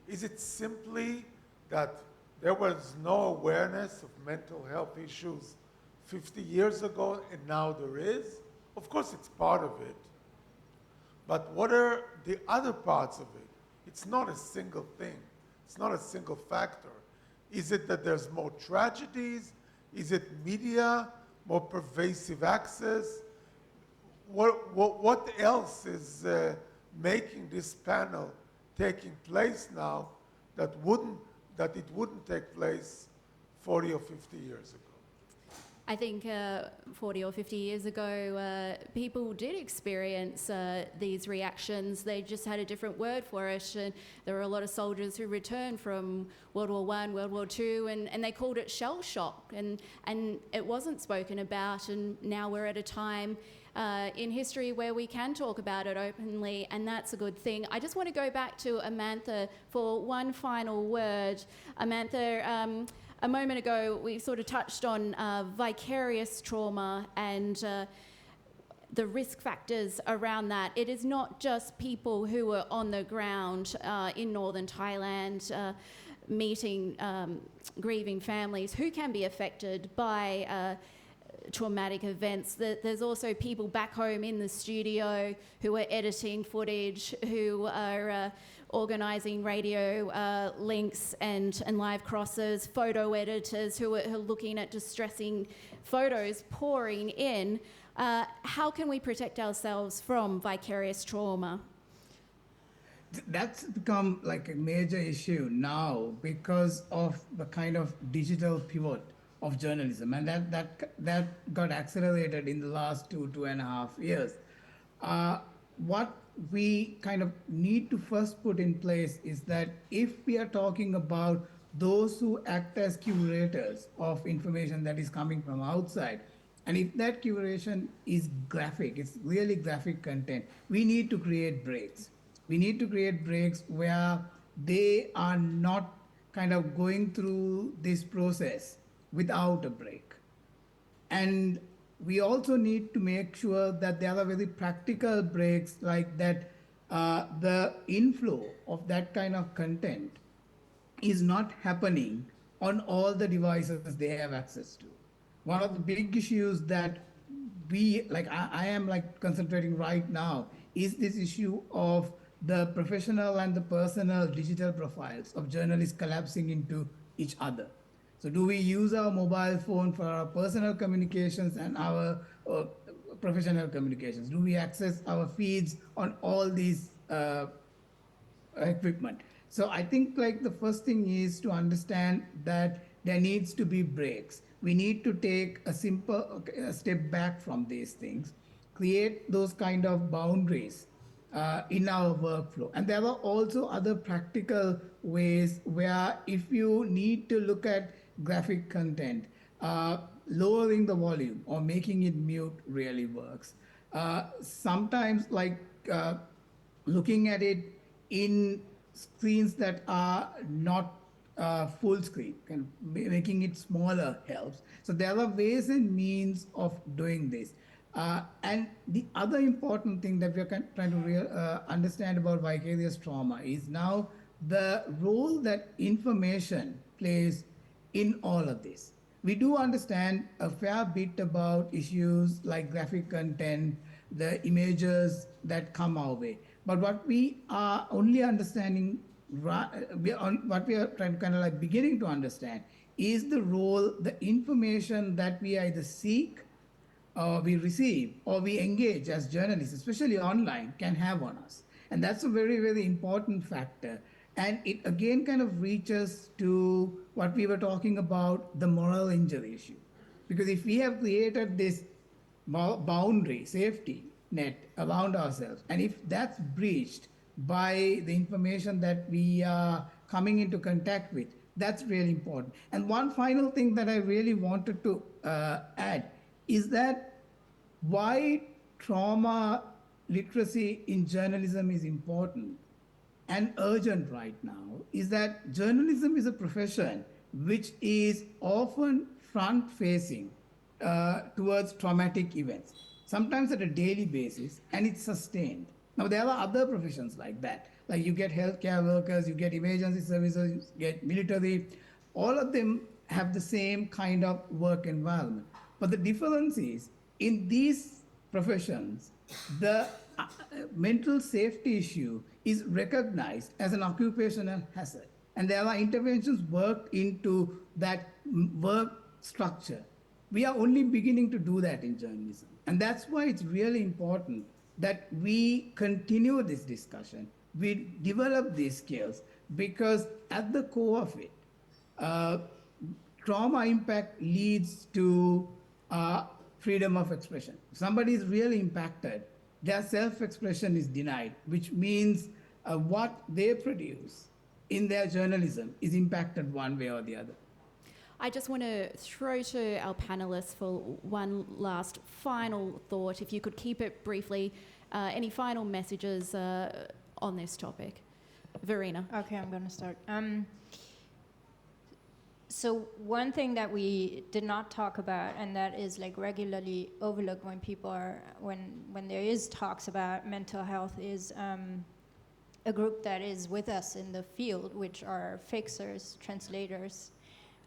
Is it simply that there was no awareness of mental health issues 50 years ago and now there is? Of course, it's part of it. But what are the other parts of it? It's not a single thing. It's not a single factor. Is it that there's more tragedies? Is it media, more pervasive access? What else is making this panel taking place now that it wouldn't take place 40 or 50 years ago? I think 40 or 50 years ago, people did experience these reactions. They just had a different word for it. And there were a lot of soldiers who returned from World War I, World War II, and they called it shell shock. And it wasn't spoken about. And now we're at a time in history where we can talk about it openly, and that's a good thing. I just want to go back to Amantha for one final word. Amantha, a moment ago we sort of touched on vicarious trauma and the risk factors around that. It is not just people who are on the ground in northern Thailand meeting grieving families who can be affected by traumatic events. There's also people back home in the studio who are editing footage, who are organising radio links and live crosses, photo editors who are looking at distressing photos pouring in. How can we protect ourselves from vicarious trauma? That's become like a major issue now because of the kind of digital pivot of journalism, and that got accelerated in the last 2.5 years. What we kind of need to first put in place is that if we are talking about those who act as curators of information that is coming from outside. And if that curation is graphic, it's really graphic content, we need to create breaks. We need to create breaks where they are not kind of going through this process without a break. And we also need to make sure that there are very practical breaks, like that the inflow of that kind of content is not happening on all the devices they have access to. One of the big issues that I am like concentrating right now is this issue of the professional and the personal digital profiles of journalists collapsing into each other. So do we use our mobile phone for our personal communications and our professional communications? Do we access our feeds on all these equipment? So I think like the first thing is to understand that there needs to be breaks. We need to take a step back from these things, create those kind of boundaries in our workflow. And there are also other practical ways where if you need to look at graphic content, lowering the volume or making it mute really works. Sometimes looking at it in screens that are not full screen, kind of making it smaller helps. So there are ways and means of doing this. And the other important thing that we're trying to understand about vicarious trauma is now the role that information plays in all of this. We do understand a fair bit about issues like graphic content, the images that come our way. But what we are only understanding, what we are trying to kind of like beginning to understand is the role, the information that we either seek, or we receive, or we engage as journalists, especially online, can have on us. And that's a very, very important factor. And it again kind of reaches to what we were talking about, the moral injury issue. Because if we have created this boundary, safety net around ourselves, and if that's breached by the information that we are coming into contact with, that's really important. And one final thing that I really wanted to add is that why trauma literacy in journalism is important and urgent right now is that journalism is a profession which is often front-facing towards traumatic events, sometimes at a daily basis, and it's sustained. Now, there are other professions like that. Like you get healthcare workers, you get emergency services, you get military. All of them have the same kind of work environment. But the difference is, in these professions, the mental safety issue is recognized as an occupational hazard. And there are interventions worked into that work structure. We are only beginning to do that in journalism. And that's why it's really important that we continue this discussion, we develop these skills, because at the core of it, trauma impact leads to freedom of expression. If somebody is really impacted, their self-expression is denied, which means what they produce in their journalism is impacted one way or the other. I just want to throw to our panelists for one last final thought. If you could keep it briefly, any final messages on this topic? Verena. Okay, I'm going to start. So one thing that we did not talk about, and that is like regularly overlooked when people are, when there is talks about mental health, is a group that is with us in the field, which are fixers, translators.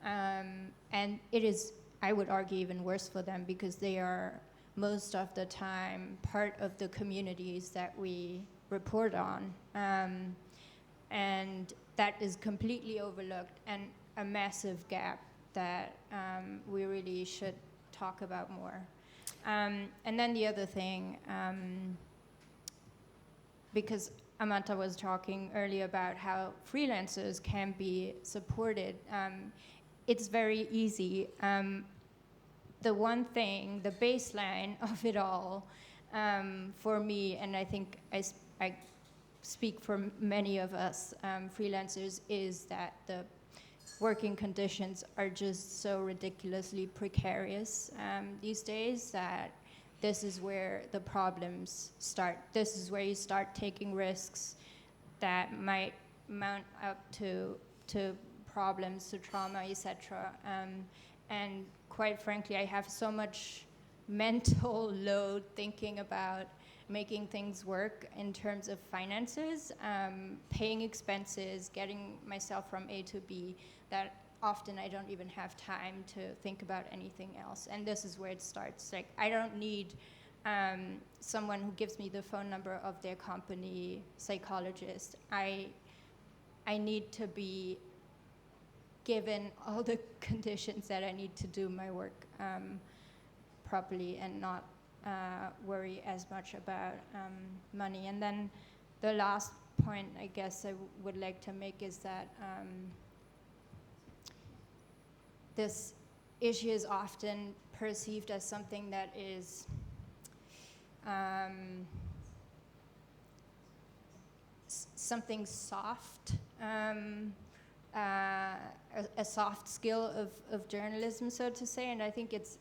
And it is, I would argue, even worse for them because they are most of the time part of the communities that we report on. And that is completely overlooked and a massive gap that we really should talk about more. And then the other thing, because Amantha was talking earlier about how freelancers can be supported, it's very easy. The one thing, the baseline of it all, for me, and I think I speak for many of us freelancers, is that working conditions are just so ridiculously precarious these days that this is where the problems start. This is where you start taking risks that might mount up to problems, to trauma, etc. And quite frankly, I have so much mental load thinking about making things work in terms of finances, paying expenses, getting myself from A to B, that often I don't even have time to think about anything else. And this is where it starts. Like, I don't need someone who gives me the phone number of their company psychologist. I need to be given all the conditions that I need to do my work properly and not worry as much about money. And then the last point I guess I would like to make is that this issue is often perceived as something that is something soft, a soft skill of journalism, so to say. And I think it's,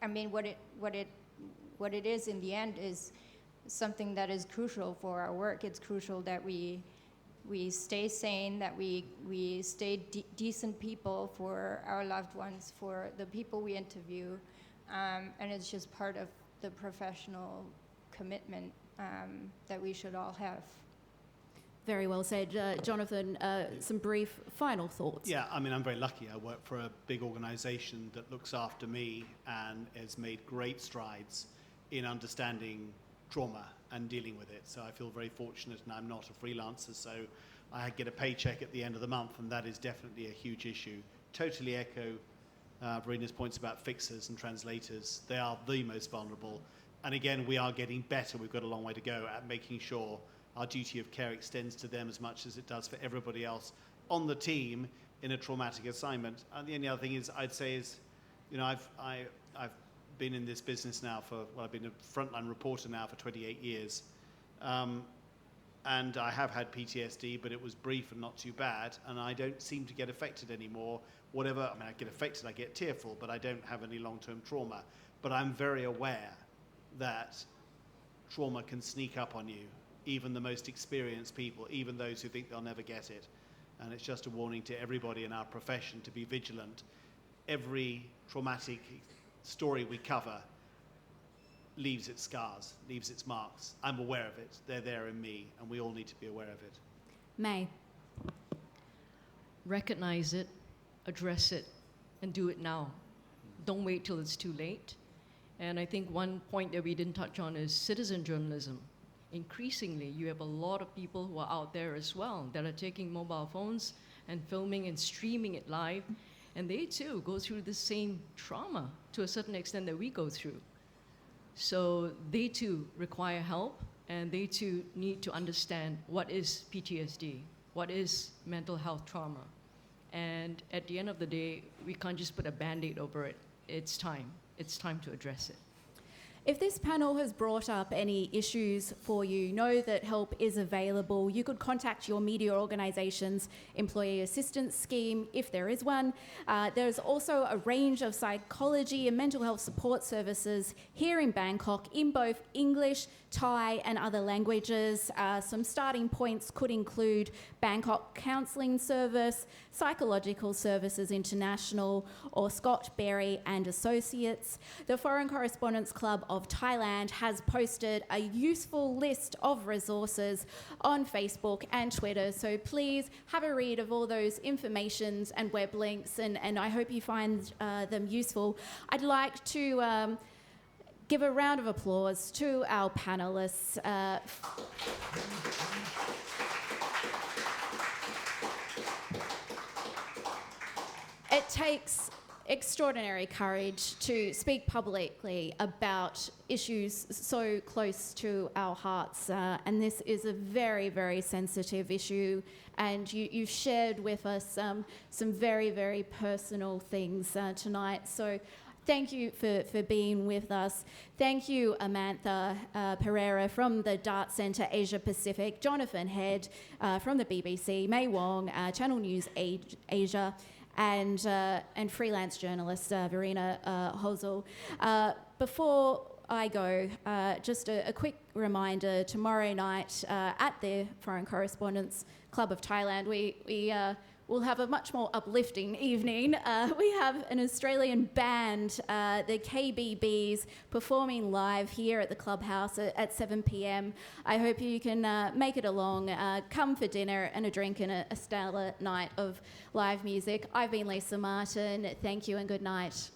I mean, what it is in the end is something that is crucial for our work. It's crucial that we stay sane, that we stay decent people for our loved ones, for the people we interview, and it's just part of the professional commitment that we should all have. Very well said. Jonathan, some brief final thoughts. Yeah, I mean, I'm very lucky. I work for a big organization that looks after me and has made great strides in understanding trauma and dealing with it. So I feel very fortunate, and I'm not a freelancer, so I get a paycheck at the end of the month, and that is definitely a huge issue. Totally echo Verena's points about fixers and translators. They are the most vulnerable. And again, we are getting better. We've got a long way to go at making sure our duty of care extends to them as much as it does for everybody else on the team in a traumatic assignment. And the only other thing is, I'd say is, you know, I've been in this business now for, well, I've been a frontline reporter now for 28 years. And I have had PTSD, but it was brief and not too bad. And I don't seem to get affected anymore. Whatever, I mean, I get affected, I get tearful, but I don't have any long-term trauma. But I'm very aware that trauma can sneak up on you, even the most experienced people, even those who think they'll never get it. And it's just a warning to everybody in our profession to be vigilant. Every traumatic story we cover leaves its scars, leaves its marks. I'm aware of it. They're there in me, and we all need to be aware of it. May. Recognize it, address it, and do it now. Don't wait till it's too late. And I think one point that we didn't touch on is citizen journalism. Increasingly, you have a lot of people who are out there as well that are taking mobile phones and filming and streaming it live, and they too go through the same trauma to a certain extent that we go through. So they too require help, and they too need to understand what is PTSD, what is mental health trauma. And at the end of the day, we can't just put a Band-Aid over it. It's time to address it. If this panel has brought up any issues for you, know that help is available. You could contact your media organisation's employee assistance scheme, if there is one. There's also a range of psychology and mental health support services here in Bangkok in both English, Thai and other languages. Some starting points could include Bangkok Counselling Service, Psychological Services International, or Scott Berry and Associates. The Foreign Correspondents Club of Thailand has posted a useful list of resources on Facebook and Twitter, so please have a read of all those informations and web links, and I hope you find them useful. I'd like to give a round of applause to our panelists. It takes extraordinary courage to speak publicly about issues so close to our hearts, and this is a very, very sensitive issue, and you've shared with us some very, very personal things tonight. So Thank you for being with us. Thank you, Amantha Perera from the Dart Centre Asia Pacific, Jonathan Head from the BBC, May Wong, Channel News Asia, and freelance journalist Verena Hosel. Before I go, just a quick reminder, tomorrow night at the Foreign Correspondents Club of Thailand, we'll have a much more uplifting evening. We have an Australian band, the KBBs, performing live here at the clubhouse at 7 p.m. I hope you can make it along, come for dinner and a drink and a stellar night of live music. I've been Lisa Martin. Thank you and good night.